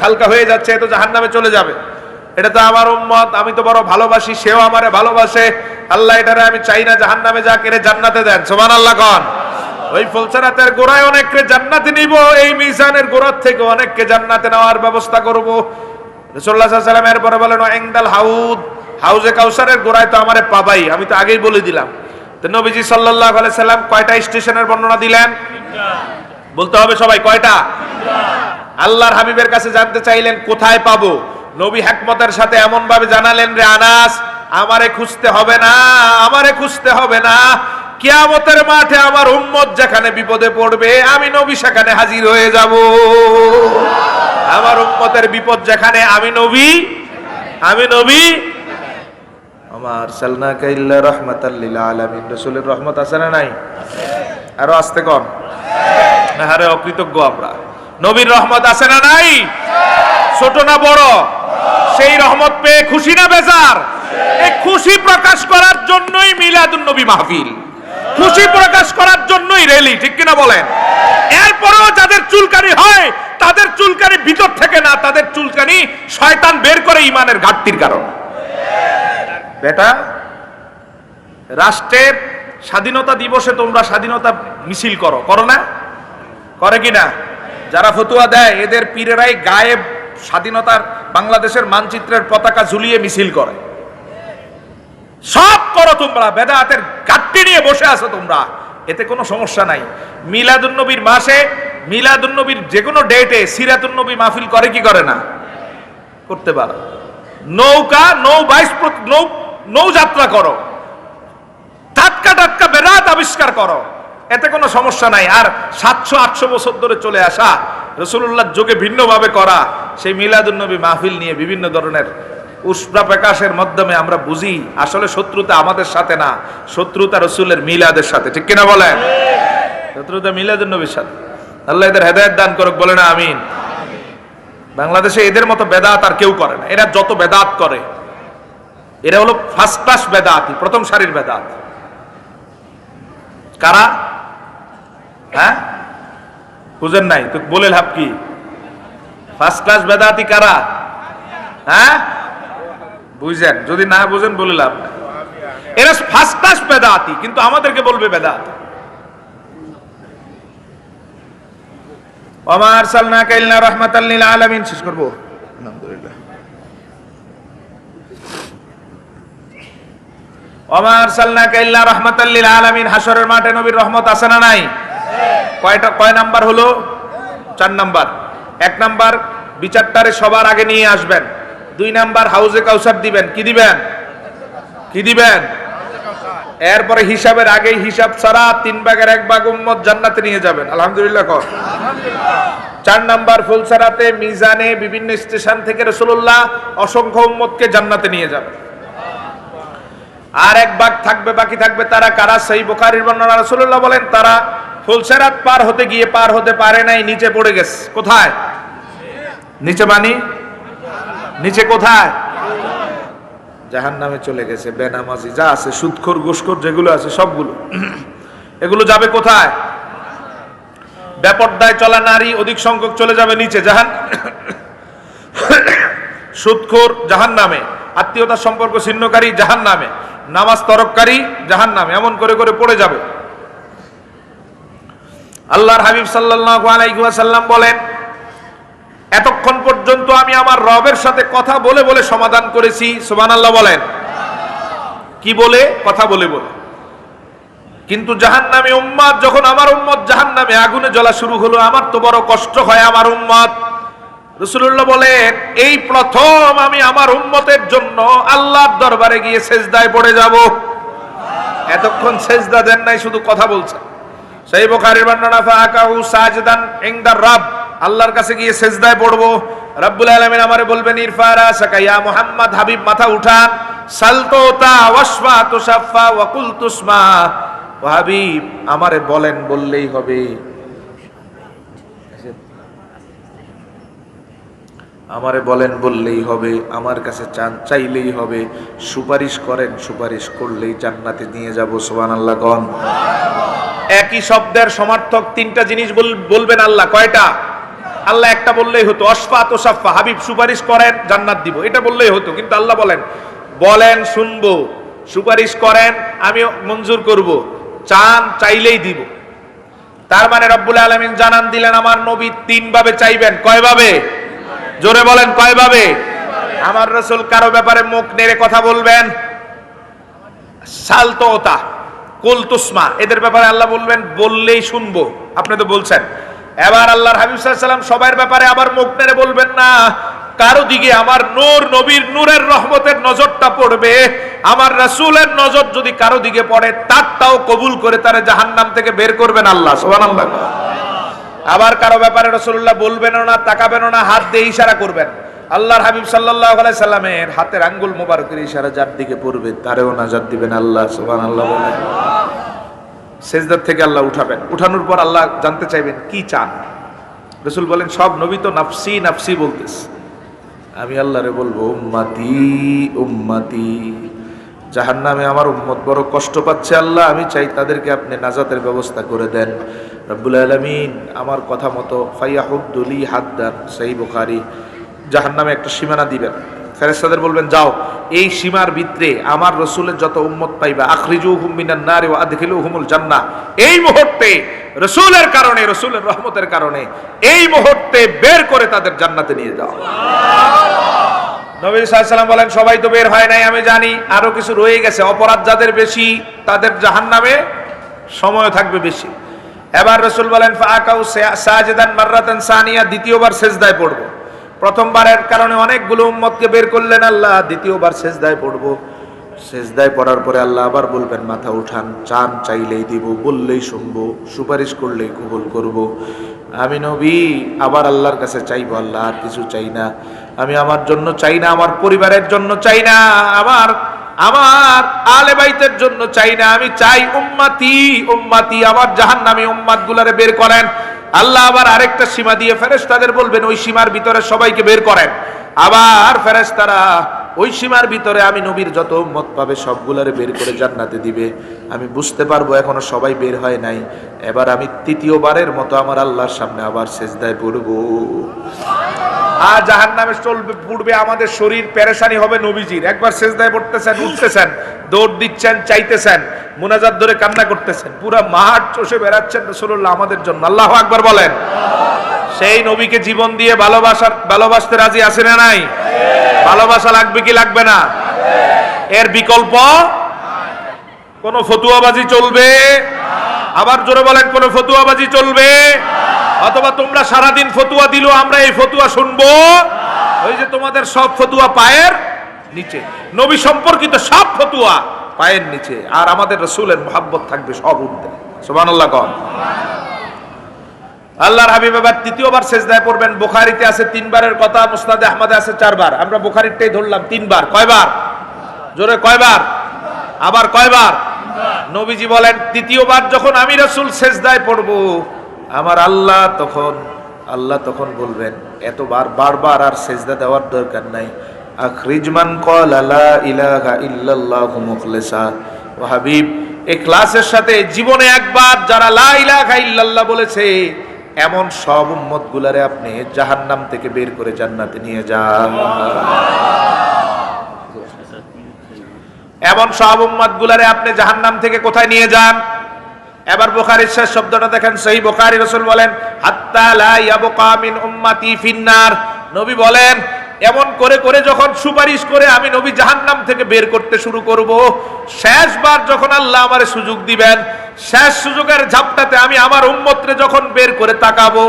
হালকা হয়ে যাচ্ছে, এ তো জাহান্নামে চলে যাবে, এটা তো আমার উম্মত, আমি তো বড় ভালোবাসি, সেও আমারে ভালোবাসে, আল্লাহ এটারে আমি চাই না জাহান্নামে যা, কেড়ে জান্নাতে দেন। সুবহানাল্লাহ কোন। ওই ফুলসিরাতের গোড়ায় অনেককে জান্নাতে নিব, এই মিজানের গোড়ার থেকে অনেককে জান্নাতে নেওয়ার ব্যবস্থা করব। রাসূলুল্লাহ সাল্লাল্লাহু আলাইহি ওয়াসাল্লাম এরপরে বলেন, ইনদাল হাউদ, হাউজে কাউসারের গোড়ায় তো আমারে পাবাই, আমি তো আগেই বলে দিলাম। তো নবীজি সাল্লাল্লাহু আলাইহি সাল্লাম কয়টা স্টেশনের বর্ণনা দিলেন? বলতে হবে সবাই, কয়টা? আল্লাহর হাবিবের কাছে জানতে চাইলেন কোথায় পাবো। নবী হিকমতের সাথে এমন ভাবে জানালেন, রে আনাস, আমারে খুঁজতে হবে না, আমারে খুঁজতে হবে না। কিয়ামতের মাঠে আমার উম্মত যেখানে বিপদে পড়বে, আমি নবী সেখানে হাজির হয়ে যাব। আমার উম্মতের বিপদ যেখানে, আমি নবী আমার সাল্লাকা ইল্লা রাহমাতাল লিল আলামিন। রাসূলের রহমত আছে না নাই? আরো আস্তে কোন। আরে অকৃতজ্ঞ আমরা। নবীর রহমত আছে না নাই? ছোট না বড়? সেই রহমত পেয়ে খুশি না বেজার? এই খুশি প্রকাশ করার জন্যই মিলাদুন নবী মাহফিল, খুশি প্রকাশ করার জন্যই র্যালি, ঠিক কিনা বলেন? এরপরেও যাদের চুলকানি হয়, তাদের চুলকানি ভিতর থেকে না, তাদের চুলকানি শয়তান বের করে ইমানের ঘাটতির কারণে। বেটা, রাষ্ট্রের স্বাধীনতা দিবসে তোমরা স্বাধীনতা মিছিল করো না? করে কিনা? যারা ফতুয়া দেয়, এদের পীরেরাই গায়ে স্বাধীনতার বাংলাদেশের মানচিত্রের পতাকা ঝুলিয়ে মিছিল করে। সব করো তোমরা, বেদাতের ঘাটতি নিয়ে বসে আছো তোমরা, এতে কোনো সমস্যা নাই। মিলাদুন নবীর মাসে, মিলাদুন নবীর যে কোনো ডেটে সিরাতুন নবী মাহফিল করে কি করে না? করতে পারো। নৌ যাত্রা করো, টাটকা বেদাত আবিষ্কার করো, এতে কোনো সমস্যা নাই। আর 700-800 বছর ধরে চলে আসা রাসূলুল্লাহর যুগে ভিন্নভাবে করা সেই মিলাদুন নবী মাহফিল নিয়ে বিভিন্ন ধরনের উষ্ণা প্রকাশের মাধ্যমে আমরা বুঝি আসলে শত্রুতা আমাদের সাথে না, শত্রুতা রাসূলের মিলাদের সাথে, ঠিক কিনা বলেন? শত্রুতা মিলাদুন নবীর সাথে। আল্লাহ এদের হেদায়েত দান করুক, বলে না আমিন। বাংলাদেশে এদের মতো বেদাত আর কেউ করে না। এরা যত বেদাত করে, এরা হলো ফার্স্ট ক্লাস বেদাতি, প্রথম সারির বেদাত। কারা? হ্যাঁ, বুঝেন নাই তো? বলে লাভ কি? ফার্স্ট ক্লাস বেদাতি কারা? হ্যাঁ, বুঝছেন? যদি না বুঝেন বলে লাভ নাই। এরা ফার্স্ট ক্লাস বেদাতি, কিন্তু আমাদেরকে বলবে বেদাতি। ওয়া মা আরসালনাকা ইল্লা রাহমাতাল লিল আলামিন। শেষ করব, আলহামদুলিল্লাহ। ওয়া মা আরসালনাকা ইল্লা রাহমাতাল লিল আলামিন। হাশরের মাঠে নবীর রহমত আছে না নাই? কয় নাম্বার হলো? 4 নাম্বার। 1 নাম্বার বিচারটারে সবার আগে নিয়ে আসবেন। 2 নাম্বার হাউজে কাউসার দিবেন। কি দিবেন? কি দিবেন? এরপরে হিসাবের আগেই হিসাব ছাড়া 3 ভাগের 1 ভাগ উম্মত জান্নাতে নিয়ে যাবেন। আলহামদুলিল্লাহ কর। 4 নাম্বার ফুলসারাতে মিজানে বিভিন্ন স্টেশন থেকে রাসূলুল্লাহ অসংখ্য উম্মতকে জান্নাতে নিয়ে যাবেন। আর 1 ভাগ থাকবে, বাকি থাকবে তারা কারা? সহিহ বুখারীর বর্ণনা, রাসূলুল্লাহ বলেন তারা ফুলসারাত পার হতে গিয়ে পার হতে পারে নাই, নিচে পড়ে গেছে। কোথায়? নিচে মানে নিচে কোথায়? জাহান্নামে চলে গেছে। বেনামাজি যা আছে, সুদখোর ঘুষখোর যেগুলো আছে সবগুলো, এগুলো যাবে কোথায়? বেপরদায় চলা নারী অধিক সংখ্যক চলে যাবে নিচে, সুদখোর জাহান্নামে, আত্মীয়তার সম্পর্ক ছিন্নকারী জাহান্নামে, নামাজ তরককারী জাহান্নামে, এমন করে করে পড়ে যাবে। আল্লাহর হাবিব সাল্লাল্লাহু আলাইহি ওয়াসাল্লাম বলেন, এতক্ষণ পর্যন্ত আমি আমার রবের সাথে কথা বলে বলে সমাধান করেছি। সুবহানাল্লাহ বলেন। কি বলে? কথা বলে বলে। কিন্তু জাহান্নামী উম্মত, যখন আমার উম্মত জাহান্নামে আগুনে জ্বলা শুরু হলো, আমার তো বড় কষ্ট হয় আমার উম্মত। রাসূলুল্লাহ বলেন, এই প্রথম আমি আমার উম্মতের জন্য আল্লাহর দরবারে গিয়ে সেজদায় পড়ে যাব। এতক্ষণ সেজদা দেন নাই, শুধু কথা বলছেন। সহিহ বুখারীর বর্ণনা, ফাআকাহু সাজদান ইনদার রাব, আল্লাহর কাছে গিয়ে সেজদায় পড়বো। রব্বুল আলামিন আমারে বলবেন, ইরফা রাসাকা ইয়া মুহাম্মদ, হাবিব মাথা উঠান। সালতুতা ওয়াশফা তুশাফা ওয়া কুল তুসমা, ও হাবিব আমারে বলেন, বললেই হবে। আমারে বলেন, বললেই হবে। আমার কাছে চান, চাইলেই হবে। সুপারিশ করেন, সুপারিশ করলেই জান্নাতে নিয়ে যাব। সুবহানাল্লাহ কোন। একই শব্দের সমার্থক 3টা জিনিস বলবেন আল্লাহ। কয়টা? আল্লাহ একটা বললেই হতো, অশফা তোশাফা, হাবিব সুপারিশ করেন জান্নাত দিব, এটা বললেই হতো। কিন্তু আল্লাহ বলেন, বলেন শুনবো, সুপারিশ করেন আমি মঞ্জুর করব, চান চাইলেই দিব। তার মানে রব্বুল আলামিন জানান দিলেন, আমার নবী 3 ভাবে চাইবেন। কয় ভাবে? জোরে বলেন, কয় ভাবে? আমার রাসূল কারো ব্যাপারে মুখ নেড়ে কথা বলবেন, সালতোতা কুলতুসমা, এদের ব্যাপারে আল্লাহ বলবেন, বললেই শুনবো। আপনি তো বলছেন। এবার আল্লাহর হাবিব সাল্লাল্লাহু আলাইহি ওয়াসাল্লাম সবার ব্যাপারে আবার মুখ নেড়ে বলবেন না। কারো দিকে আমার নূর, নবীর নূরের রহমতের নজরটা পড়বে। আমার রাসূলের নজর যদি কারো দিকে পড়ে, তারটাও কবুল করে তারে জাহান্নাম থেকে বের করবেন আল্লাহ। সুবহানাল্লাহ। আবার কারো ব্যাপারে রাসূলুল্লাহ বলবেনও না, তাকাবেনও না, হাত দিয়ে ইশারা করবেন। আল্লাহর হাবিব সাল্লাল্লাহু আলাইহি সাল্লামের হাতের আঙ্গুল মোবারকের ইশারা যার দিকে পড়বে, তারেও নাজাত দিবেন আল্লাহ। সুবহানাল্লাহ বলেন। সেজদার থেকে আল্লাহ উঠাবেন। উঠানোর পর আল্লাহ জানতে চাইবেন, কি চান? রাসূল বলেন, সব নবী তো নাফসি নাফসি বলতেছে। আমি আল্লাহরে বলবো, উম্মতি উম্মতি, জাহান্নামে আমার উম্মত বড় কষ্ট পাচ্ছে আল্লাহ, আমি চাই তাদেরকে আপনি নাজাতের ব্যবস্থা করে দেন। রব্বুল আলামিন আমার কথা মতো ফায়াহুদ্দুলি হাদ্দান, সহিহ বুখারী, জাহান্নামে একটা সীমানা দিবেন। ফেরেশতাদের বলবেন, যাও এই সীমার ভিতরে আমার রাসূলের যত উম্মত পাইবা, আখরিজুহুম মিনান নারি ওয়া আদখিলুহুমুল জান্নাহ, এই মুহূর্তে রাসূলের কারণে, রাসূলের রহমতের কারণে এই মুহূর্তে বের করে তাদের জান্নাতে নিয়ে যাও। নবী সাল্লাল্লাহু আলাইহি ওয়াসাল্লাম বলেন, সবাই তো বের হয় নাই, আমি জানি আরো কিছু রয়ে গেছে। অপরাধ যাদের বেশি, তাদের জাহান্নামে সময় থাকবে বেশি। এবার রাসূল বলেন, ফাআকাউ সাজিদান মাররাতান সানিয়া, দ্বিতীয়বার সেজদায় পড়ব। প্রথমবারের কারণে অনেকগুলো উম্মতকে বের করলেন আল্লাহ, দ্বিতীয়বার সেজদায় পড়ব। সেজদায় পড়ার পরে আল্লাহ আবার বলবেন, মাথা উঠান, চান চাইলেই দিব, বললেই শুনবো, সুপারিশ করলেই কবুল করব। আমি নবী আবার আল্লাহর কাছে চাইবো, আল্লাহ আর কিছু চাই না, আমি আমার জন্য চাই না, আমার পরিবারের জন্য চাই না, আমার আলে বাইতের জন্য চাই না, আমি চাই উম্মতি উম্মতি, আমার জাহান্নামী উম্মত গুলারে বের করেন। আল্লাহ আবার আরেকটা সীমা দিয়ে ফেরেশতাদের বলবেন, ওই সীমার ভিতরে সবাইকে বের করেন। আবার ফেরেশতারা ওই সীমার ভিতরে আমি নবীর যত উম্মত পাবে সবগুলারে বের করে জান্নাতে দিবে। আমি বুঝতে পারবো এখনো সবাই বের হয় নাই। এবার আমি তৃতীয়বারের মতো আমার আল্লাহর সামনে আবার সেজদায় পড়বো। আর জাহান্নামে চলবে পূর্বে আমাদের শরীর পেরেশানি হবে নবীজির। একবার সেজদায় পড়তেছেন, উঠতেছেন, দৌড় দিচ্ছেন, চাইতেছেন, মুনাজাত ধরে কান্না করতেছেন, পুরা মাঠ চষে বেড়াচ্ছেন রাসূলুল্লাহ আমাদের জন্য। আল্লাহু আকবার বলেন। সেই নবীকে জীবন দিয়ে ভালোবাসতে রাজি আছে না নাই? ভালোবাসা লাগবে কি লাগবে না? এর বিকল্প কোন ফতুয়াবাজি চলবে? আবার জোরে বলেন, কোন ফতুয়াবাজি চলবে? অথবা তোমরা সারাদিন ফতুয়া দিলো, আমরা এই ফতুয়া শুনবো? ওই যে তোমাদের সব ফতুয়া পায়ের নিচে, নবী সম্পর্কিত সব ফতুয়া পায়ের নিচে, আর আমাদের রাসূলের মুহাব্বত থাকবে সব ঊর্ধ্বে। সুবহানাল্লাহ কোন। আল্লাহর হাবিব এবার তৃতীয়বার সেজদায় পড়বেন। বুখারীতে আছে 3 বারের কথা, মুসনাদে আহমদে আছে 4 বার। আমরা বুখারীরটাই ধরলাম 3 বার। কয়বার? জোরে কয়বার? আবার কয়বার? নবীজি বলেন তৃতীয়বার যখন আমি রাসূল সেজদায় পড়ব, আমার আল্লাহ তখন বলবেন এতবার বারবার আর সেজদা দেওয়ার দরকার নাই। আখরিজ মান ক্বালা লা ইলাহা ইল্লাল্লাহু মুখলিসা। ও হাবিব, ইখলাসের সাথে জীবনে একবার যারা লা ইলাহা ইল্লাল্লাহ বলেছে এমন সব উম্মত গুলারে আপনি জাহান্নাম থেকে বের করে জান্নাতে নিয়ে যান। এমন সব উম্মত গুলারে আপনি জাহান্নাম থেকে কোথায় নিয়ে যান? এবার বুখারীর শেষ শব্দটা দেখেন, সহিহ বুখারী, রাসূল বলেন হাত্তা লা ইয়াবকা মিন উম্মতি ফিন্নার। নবী বলেন এমন করে করে যখন সুপারিশ করে আমি নবী জাহান্নাম থেকে বের করতে শুরু করব, শেষবার যখন আল্লাহ আমারে সুযোগ দিবেন, শেষ সুযোগের ঝাপটাতে আমি আমার উম্মতরে যখন বের করে তাকাবো,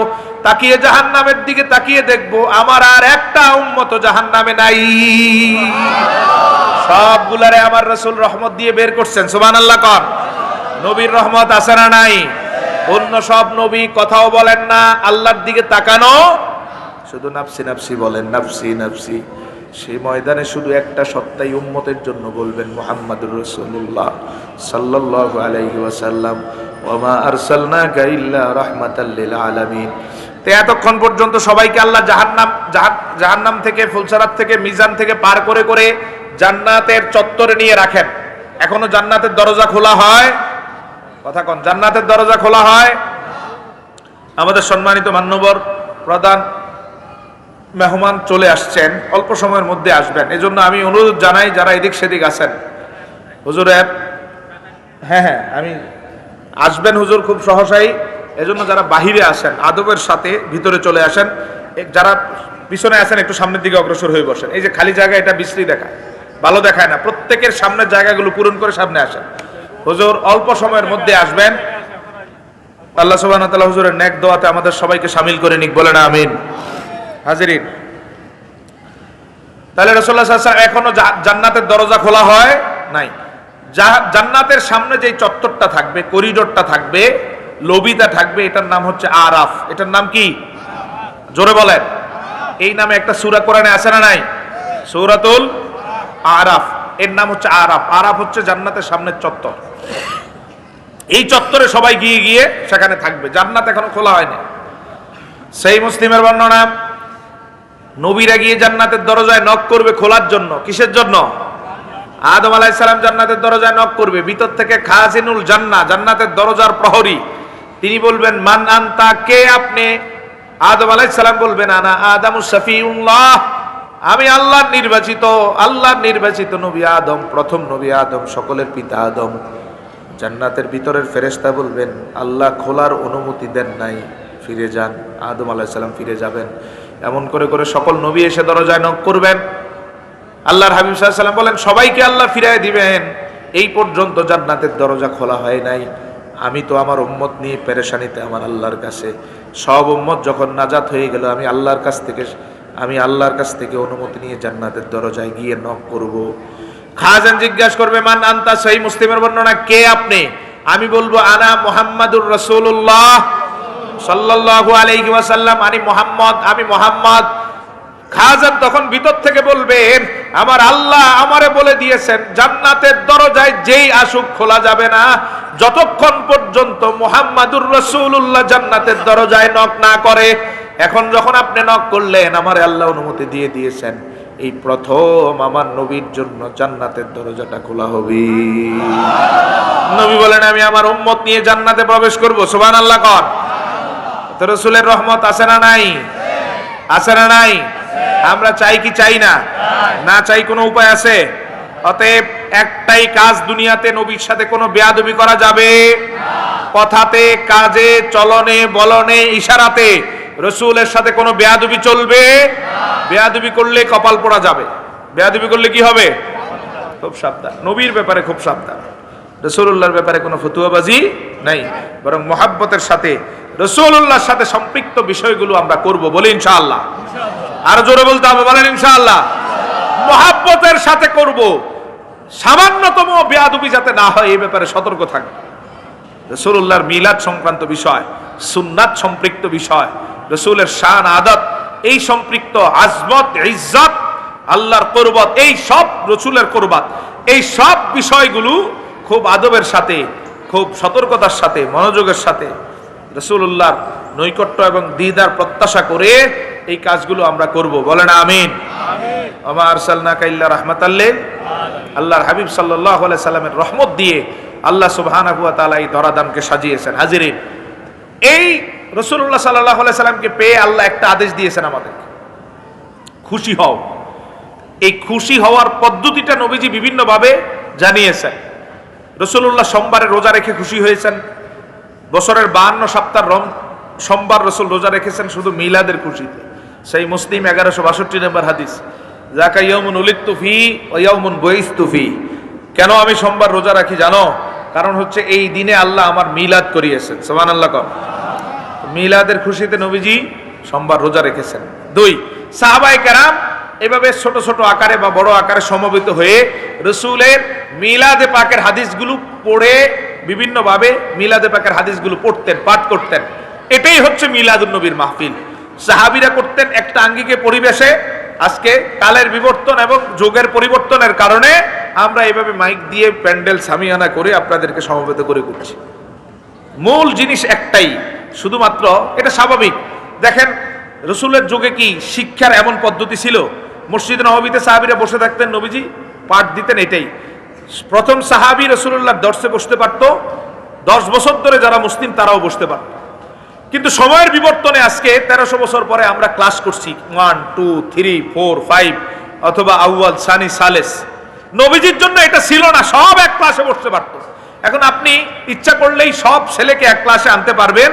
তাকিয়ে জাহান্নামের দিকে তাকিয়ে দেখবো আমার আর একটা উম্মত জাহান্নামে নাই। সবগুলারে আমার রাসূল রহমত দিয়ে বের করছেন। সুবহানাল্লাহ কোন। নবীর রহমত আছে না নাই? অন্য সব নবী কথাও বলেন না, আল্লাহর দিকে তাকানো, শুধু নাফসি নাফসি বলেন, নাফসি নাফসি। সেই ময়দানে শুধু একটা সত্তাই উম্মতের জন্য বলবেন, মুহাম্মাদুর রাসূলুল্লাহ সাল্লাল্লাহু আলাইহি ওয়াসাল্লাম, ওয়া মা আরসালনাকা ইল্লা রাহমাতাল লিল আলামিন। তো এতক্ষণ পর্যন্ত সবাইকে আল্লাহ জাহান্নাম থেকে, ফুলসারাত থেকে, মিজান থেকে পার করে করে জান্নাতের চত্বরে নিয়ে রাখেন। এখনো জান্নাতের দরজা খোলা হয়? কথা কোন। জান্নাতের দরজা খোলা হয়? আমাদের সম্মানিত মান্যবর প্রধান মেহমান চলে আসছেন, অল্প সময়ের মধ্যে আসবেন। এজন্য আমি অনুরোধ জানাই যারা এদিক সেদিক আছেন, হুজুর হ্যাঁ আমি আসবেন হুজুর খুব সহসাই। এজন্য যারা বাহিরে আসেন আদবের সাথে ভিতরে চলে আসেন, যারা পিছনে আছেন একটু সামনের দিকে অগ্রসর হয়ে বসেন। এই যে খালি জায়গা, এটা বিশ্রী দেখায়, ভালো দেখায় না। প্রত্যেকের সামনের জায়গাগুলো পূরণ করে সামনে আসেন। হুজুর অল্প সময়ের মধ্যে আসবেন। আল্লাহ সুবহানাহু ওয়া তাআলা হুজুরের নেক দোয়াতে আমাদের সবাইকে শামিল করে নিক, বলেন আমিন। হাজিরিন, তাহলে রাসূলুল্লাহ সাল্লাল্লাহু আলাইহি ওয়াসাল্লাম এখনো জান্নাতের দরজা খোলা হয় নাই। জান্নাতের সামনে যে চত্বরটা থাকবে, করিডোরটা থাকবে, লবিটা থাকবে, এটার নাম হচ্ছে আরাফ। এটার নাম কি? জোরে বলেন। এই নামে একটা সূরা কোরআনে আছে না নাই? সূরাতুল আরাফ। এর নাম হচ্ছে আরাফ। আরাফ হচ্ছে জান্নাতের সামনের চত্বর। এই চত্বরে সবাই গিয়ে গিয়ে সেখানে থাকবে। জান্নাত এখনো খোলা হয়নি। সেই মুসলিমের বর্ণনা, নবীরা গিয়ে জান্নাতের দরজায় নক করবে খোলার জন্য। কিসের জন্য? আদম আলাইহিস সালাম জান্নাতের দরজায় নক করবে। ভিতর থেকে খাজিনুল জান্নাহ, জান্নাতের দরজার প্রহরী, তিনি বলবেন মান আনতা, কে আপনি? আদম আলাইহিস সালাম বলবেন আনা আদামুস শাফিউল্লাহ, আমি আল্লাহর নির্বাচিত নবী আদম, প্রথম নবী আদম, সকলের পিতা আদম। জান্নাতের ভিতরের ফেরেশতা বলবেন আল্লাহ খোলার অনুমতি দেন নাই, ফিরে যান। আদম আলাইহিস সালাম ফিরে যাবেন। এমন করে করে সকল নবী এসে দরজায় নক করবেন। আল্লাহর হাবিব সাল্লাল্লাহু আলাইহি ওয়াসাল্লাম বলেন সবাইকে আল্লাহ ফিরায় দিবেন। এই পর্যন্ত জান্নাতের দরজা খোলা হয় নাই। আমি তো আমার উম্মত নিয়ে পেরেশানিতে আমার আল্লাহর কাছে। সব উম্মত যখন নাজাত হয়ে গেল, আমি আল্লাহর কাছ থেকে অনুমতি নিয়ে জান্নাতের দরজায় গিয়ে নক করব। খাজান জিজ্ঞাসা করবে মান আনতা, সহিহ মুসলিমের বর্ণনা, কে আপনি? আমি বলবো আনা মুহাম্মাদুর রাসূলুল্লাহ সাল্লাল্লাহু আলাইহি ওয়াসাল্লাম, আমি মুহাম্মদ। খাজান তখন ভিতর থেকে বলবেন আমার আল্লাহ আমারে বলে দিয়েছেন জান্নাতের দরজায় যেই আসুক খোলা যাবে না যতক্ষণ পর্যন্ত মুহাম্মাদুর রাসূলুল্লাহ জান্নাতের দরজায় নক না করে। এখন যখন আপনি নক করলেন, আমারে আল্লাহ অনুমতি দিয়ে দিয়েছেন, এই প্রথম আমার নবীর জন্য জান্নাতের দরজাটা খোলা হবে। নবী বলেন আমি আমার উম্মত নিয়ে জান্নাতে প্রবেশ করব। সুবহানাল্লাহ। কর তো রাসূলের রহমত আছে না নাই? আছে না নাই? আমরা চাই কি চাই না? না চাই কোনো উপায় আছে? অতএব একটাই কাজ দুনিয়াতে, নবীর সাথে কোনো বেয়াদবি করা যাবে কথাতে, কাজে, চলনে, বলনে, ইশারাতে রাসূলের সাথে কোনো বেয়াদবি চলবে বেয়াদবি করলে কপাল পোড়া যাবে। বেয়াদবি করলে কি হবে? খুব সাবধান। নবীর ব্যাপারে খুব সাবধান, রাসূলুল্লাহর ব্যাপারে কোনো ফতুয়াবাজি নাই, বরং মুহাব্বতের সাথে রাসূলুল্লাহর সাথে সম্পৃক্ত বিষয়গুলো আমরা করব, বলি ইনশাআল্লাহ। আর জোরে বলতে হবে, বলেন ইনশাআল্লাহ। মুহাব্বতের সাথে করব, সামান্যতম বেয়াদবি যাতে না হয় এই ব্যাপারে সতর্ক থাকবে। রাসূলুল্লাহর মিলাদ সংক্রান্ত বিষয়, সুন্নাত সম্পৃক্ত বিষয়, রাসূলের শান আদত এই সম্পৃক্ত, আজমত, ইজ্জত, আল্লাহর কুরবত, এই সব রাসূলের কুরবত, এই সব বিষয়গুলো খুব আদবের সাথে, খুব সতর্কতার সাথে, মনোযোগের সাথে রাসূলুল্লাহর নৈকট্য এবং দিদার প্রত্যাশা করে এই কাজগুলো আমরা করব, বলেন আমিন। ওমা আরসালনাকা ইল্লা রাহমাতাল লিল আলামিন। আল্লাহর হাবিব সাল্লাল্লাহু আলাইহি সাল্লামের রহমত দিয়ে আল্লাহ সুবহানাহু ওয়া তাআলা এই ধরাধামকে সাজিয়েছেন। হাজিরিন, এই রাসূলুল্লাহ সাল্লাল্লাহু আলাইহি সাল্লামকে পেয়ে আল্লাহ একটা আদেশ দিয়েছেন আমাদেরকে, খুশি হও। এই খুশি হওয়ার পদ্ধতিটা নবীজি বিভিন্নভাবে জানিয়েছেন। রাসূলুল্লাহ সোমবারে রোজা রেখে খুশি হয়েছেন, বছরের 52 সপ্তাহ সোমবার রাসূল রোজা রেখেছেন শুধু মিলাদের খুশিতে। সেই মুসলিম 1162 নম্বর হাদিস, যাকা ইয়াউমুন উলিদতু ফি ওয়া ইয়াউমুন বুইসতু ফি। কেন আমি সোমবার রোজা রাখি জানো? কারণ হচ্ছে এই দিনে আল্লাহ আমার মিলাদ করিয়েছেন। সুবহানাল্লাহ। মিলাদের খুশিতে নবীজি সোমবার রোজা রেখেছেন। 2, সাহাবায়ে কেরাম এভাবে ছোট ছোট আকারে বা বড় আকারে সমবেত হয়ে রাসূলের মিলাদে পাকের হাদিসগুলো পড়ে বিভিন্নভাবে মিলাদে পাকের হাদিসগুলো পড়তেন, পাঠ করতেন। এটাই হচ্ছে মিলাদুন নবীর মাহফিল। সাহাবীরা করতেন একটা আঙ্গিকে পরিবেশে। আজকে কালের বিবর্তন এবং যুগের পরিবর্তনের কারণে আমরা এইভাবে মাইক দিয়ে প্যান্ডেল সামিয়ানা করে আপনাদেরকে সমবেত করে করছি। মূল জিনিস একটাই, শুধুমাত্র এটা স্বাভাবিক। দেখেন রাসূলের যুগে কি শিক্ষার এমন পদ্ধতি ছিল? মসজিদে নববীতে সাহাবীরা বসে থাকতেন, নবীজি পাঠ দিতেন। এটাই প্রথম সাহাবী রাসূলুল্লাহর দর্শে বসতে পারতো। 10 বছর ধরে যারা মুসলিম তারাও বসতে পারত। কিন্তু সময়ের বিবর্তনে আজকে 1300 বছর পরে আমরা ক্লাস করছি 1, 2, 3, 4, 5 অথবা আউয়াল, সানি, সালেস। নবীজির জন্য এটা ছিল না, সব এক ক্লাসে বসতে পারতো। এখন আপনি ইচ্ছা করলেই সব ছেলেকে এক ক্লাসে আনতে পারবেন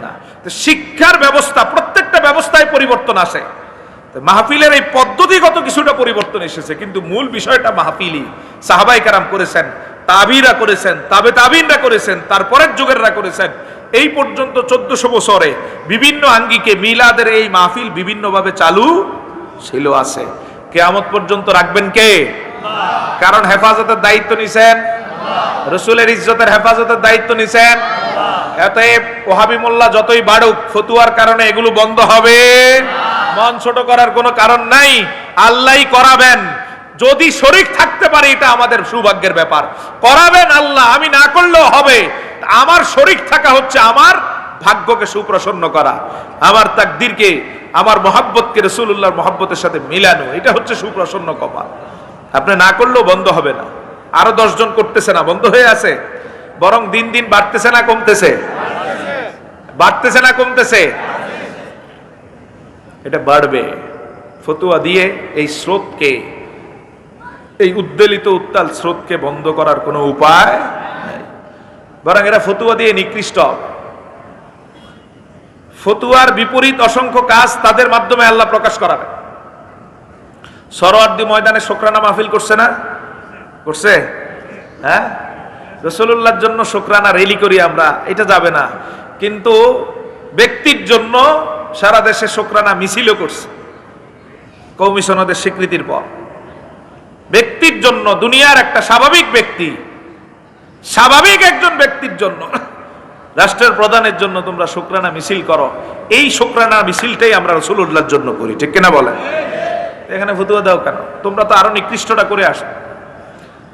না। শিক্ষার ব্যবস্থা, প্রত্যেকটা ব্যবস্থায় পরিবর্তন আসে। মাহফিলের এই পদ্ধতিগত কিছুটা পরিবর্তন এসেছে, কিন্তু মূল বিষয়টা মাহফিলই। সাহাবায়ে কেরাম করেছেন, তাবিরা করেছেন, তাবে তাবিনরা করেছেন, তারপরের যুগেররা করেছেন। এই পর্যন্ত 1400 বছরে বিভিন্ন আঙ্গিকে মিলাদের এই মাহফিল বিভিন্নভাবে চালু ছিল, আছে। কিয়ামত পর্যন্ত রাখবেন কে? কারণ হেফাজতের দায়িত্ব নিছেন রাসূলের, ইজ্জতের হেফাজতের দায়িত্ব নিছেন। অতএব ওহাবি মোল্লা যতই বাড়ুক, ফতুয়ার কারণে এগুলো বন্ধ হবে। মন ছোট করার কোনো কারণ নাই, আল্লাহই করাবেন। যদি শরীক থাকতে পারে এটা আমাদের সৌভাগ্যের ব্যাপার। করাবেন আল্লাহ, আমি না করলেও হবে। আমার শরীক থাকা হচ্ছে আমার ভাগ্যকে সুপ্রসন্ন করা, আমার তাকদীরকে, আমার মহব্বতকে রাসূলুল্লাহর মহব্বতের সাথে মিলানো। এটা হচ্ছে সুপ্রসন্ন কপাল। আপনি না করলেও বন্ধ হবে না। আরো 10 জন করতেছে না, বন্ধ হয়ে আছে, বরং দিন দিন বাড়তেছে না কমতেছে? বাড়তেছে না কমতেছে? এটা বাড়বে। ফতুয়া দিয়ে এই স্রোতকে, এই উদ্বেলিত উত্তাল স্রোতকে বন্ধ করার কোনো উপায় নাই, বরং এরা ফতুয়া দিয়ে নিকৃষ্ট। ফতুয়ার বিপরীত অসংখ্য কাজ তাদের মাধ্যমে আল্লাহ প্রকাশ করাবে। সরওয়ার্দী ময়দানে শুকরানা মাহফিল করছে না? করছে? হ্যাঁ, রাসূলুল্লাহর জন্য শুকরানা র্যালি করি আমরা, এটা যাবে না। কিন্তু ব্যক্তির জন্য সারা দেশে শুকরানা মিছিলও করছে কওমি সনদের স্বীকৃতির পর। ব্যক্তির জন্য, দুনিয়ার একটা স্বাভাবিক ব্যক্তি, স্বাভাবিক একজন ব্যক্তির জন্য, রাষ্ট্রের প্রধানের জন্য তোমরা শুকরানা মিছিল করো। এই শুকরানা মিছিলটাই আমরা রাসূলুল্লাহর জন্য করি, ঠিক কিনা বলেন? এখানে ফতুয়া দাও কেন? তোমরা তো আরো নিকৃষ্টটা করে আসো।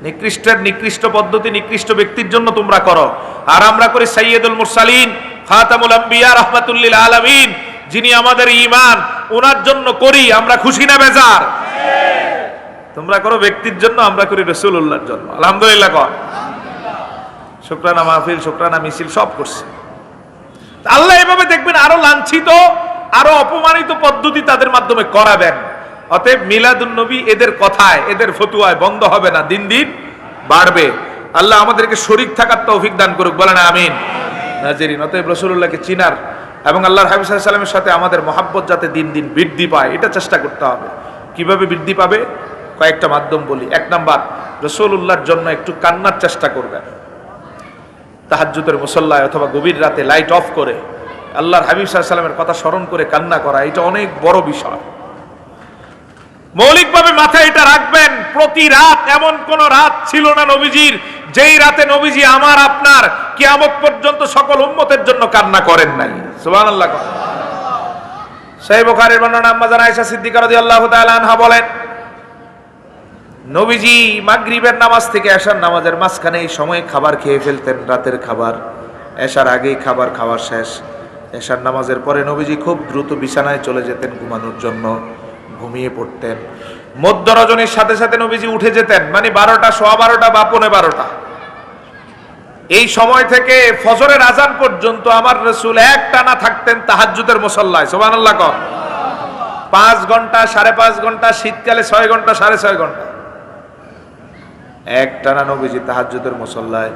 নিকৃষ্টের নিকৃষ্ট পদ্ধতি নিকৃষ্ট ব্যক্তির জন্য তোমরা করো, আর আমরা করি সাইয়্যিদুল মুরসালিন, খাতামুল আম্বিয়া, রাহমাতুল লিল আলামিন, যিনি আমাদের ঈমান, ওনার জন্য করি। আমরা খুশি না বেজার? তোমরা করো ব্যক্তির জন্য, আমরা করি রাসূলুল্লাহর জন্য। আলহামদুলিল্লাহ কর। শুকরানা মাহফিল, শুকরানা মিছিল সব করছে। আল্লাহ এভাবে দেখবেন আরো লাঞ্ছিত, আরো অপমানিত পদ্ধতি তাদের মাধ্যমে করাবেন। অতএব মিলাদুন নবী এদের কথায়, এদের ফতুয়ায় বন্ধ হবে না, দিন দিন বাড়বে। আল্লাহ আমাদেরকে শরীক থাকার তৌফিক দান করুক, বলেন আমিন। নাজেরিন, অতএব রাসূলুল্লাহকে চিনার এবং আল্লাহর হাবিব সাল্লাল্লাহু আলাইহি ওয়াসাল্লামের সাথে আমাদের মহাব্বত যাতে দিন দিন বৃদ্ধি পায়, এটা চেষ্টা করতে হবে। কিভাবে বৃদ্ধি পাবে? কয়েকটা মাধ্যম বলি। এক নাম্বার, রাসূলুল্লাহর জন্য একটু কান্নার চেষ্টা করবেন। তাহাজ্জুদের মুসল্লায় অথবা গভীর রাতে লাইট অফ করে আল্লাহর হাবিব সাল্লাল্লাহু আলাইহি ওয়াসাল্লামের কথা স্মরণ করে কান্না করা, এটা অনেক বড় বিষয়। মৌলিকভাবে মাথায় এটা রাখবেন, প্রতি রাত এমন কোন রাত ছিল না নবীজির যেই রাতে নবীজি আমার আপনার কিয়ামত পর্যন্ত সকল উম্মতের জন্য কান্না করেন নাই। সুবহানাল্লাহ। সহিহ বুখারীর বর্ণনা, আম্মা জান আয়েশা সিদ্দিকা রাদিয়াল্লাহু তাআলা আনহা বলেন, নবীজি মাগরিবের নামাজ থেকে এশার নামাজের মাঝখানে এই সময় খাবার খেয়ে ফেলতেন, রাতের খাবার। এশার আগেই খাবার খাওয়া শেষ। এশার নামাজের পরে নবীজি খুব দ্রুত বিছানায় চলে যেতেন ঘুমানোর জন্য, ঘুমিয়ে পড়তেন। মধ্য রজনীর সাথে সাথে নবীজি উঠে যেতেন, মানে 12টা, 12:15 বা 12:15। এই সময় থেকে ফজরের আজান পর্যন্ত আমার রাসূল একটানা থাকতেন তাহাজ্জুদের মুসল্লায়। সুবহানাল্লাহ। 5 ঘন্টা, 5.5 ঘন্টা, শীতকালে 6 ঘন্টা, 6.5 ঘন্টা একটানা নবীজি তাহাজ্জুদের মুসল্লায়।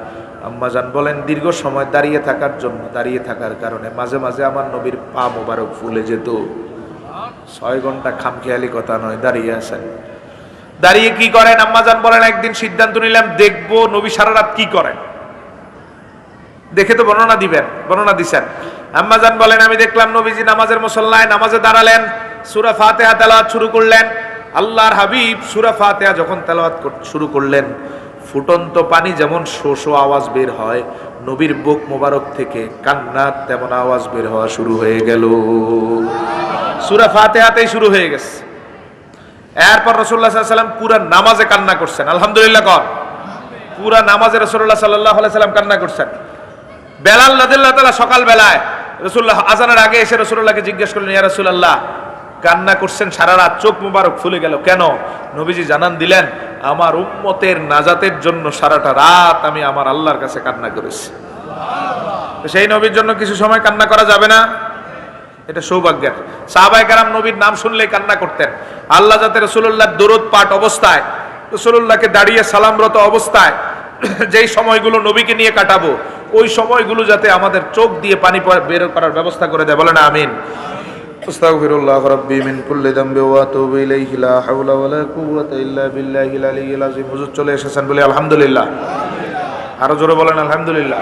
আম্মা জান বলেন, দীর্ঘ সময় দাঁড়িয়ে থাকার জন্য, দাঁড়িয়ে থাকার কারণে মাঝে মাঝে আমার নবীর পা মোবারক ফুলে যেত। 6 ঘন্টা খামখেয়ালি কথা নয়, দাঁড়িয়ে আছেন। দাঁড়িয়ে কি করেন? আম্মা জান বলেন, একদিন সিদ্ধান্ত নিলাম দেখবো নবী সারা রাত কি করেন, দেখে তো বর্ণনা দিবেন, বর্ণনা দিছেন। আম্মা জান বলেন, আমি দেখলাম নবীজি নামাজের মুসল্লায় নামাজে দাঁড়ালেন, সূরা ফাতিহা তেলাওয়াত শুরু করলেন। আল্লাহর হাবিব সূরা ফাতিহা যখন তেলাওয়াত শুরু করলেন, ফুটন্ত পানি যেমন শো শো আওয়াজ বের হয়, নবীর বুক মোবারক থেকে কান্নার তেমন আওয়াজ বের হওয়া শুরু হয়ে গেল। সূরা ফাতিহাতেই শুরু হয়ে গেছে। এরপর রাসূলুল্লাহ সাল্লাল্লাহু আলাইহি ওয়াসাল্লাম পুরা নামাজে কান্না করছেন। আলহামদুলিল্লাহ। কর পুরা নামাজে রাসূলুল্লাহ সাল্লাল্লাহু আলাইহি ওয়াসাল্লাম কান্না করছেন। বেলাল রাদিয়াল্লাহু তাআলা সকাল বেলায় রাসূলুল্লাহ আজানের আগে এসে রাসূলুল্লাহকে জিজ্ঞেস করলেন, ইয়া রাসূলুল্লাহ, কান্না করছেন সারা রাত, চোখ মুবারক ফুলে গেল কেন? নবীজি জানান দিলেন, আমার উম্মতের নাজাতের জন্য সারাটা রাত আমি আমার আল্লাহর কাছে কান্না করেছি। সেই নবীর জন্য কিছু সময় কান্না করা যাবে না? এটা সৌভাগ্যের। সাহাবায়ে কেরাম নবীর নাম শুনলেই কান্না করতেন। আল্লাহ যাতে রাসূলুল্লাহর দরুদ পাঠ অবস্থায়, রাসূলুল্লাহকে দাঁড়িয়ে সালামরত অবস্থায় যেই সময়গুলো নবীকে নিয়ে কাটাবো, ওই সময়গুলো যাতে আমাদের চোখ দিয়ে পানি বের করার ব্যবস্থা করে দেয়, বলেন আমিন। আস্তাগফিরুল্লাহ রাব্বি মিন কুল্লি যামবি ওয়া আতুবু ইলাইহি, লা হাওলা ওয়ালা কুওয়াতা ইল্লা বিল্লাহিল আলিয়্যিল আযীম। হুজুর চলে এসেছেন বলে আলহামদুলিল্লাহ। আরো জোরে বলেন আলহামদুলিল্লাহ।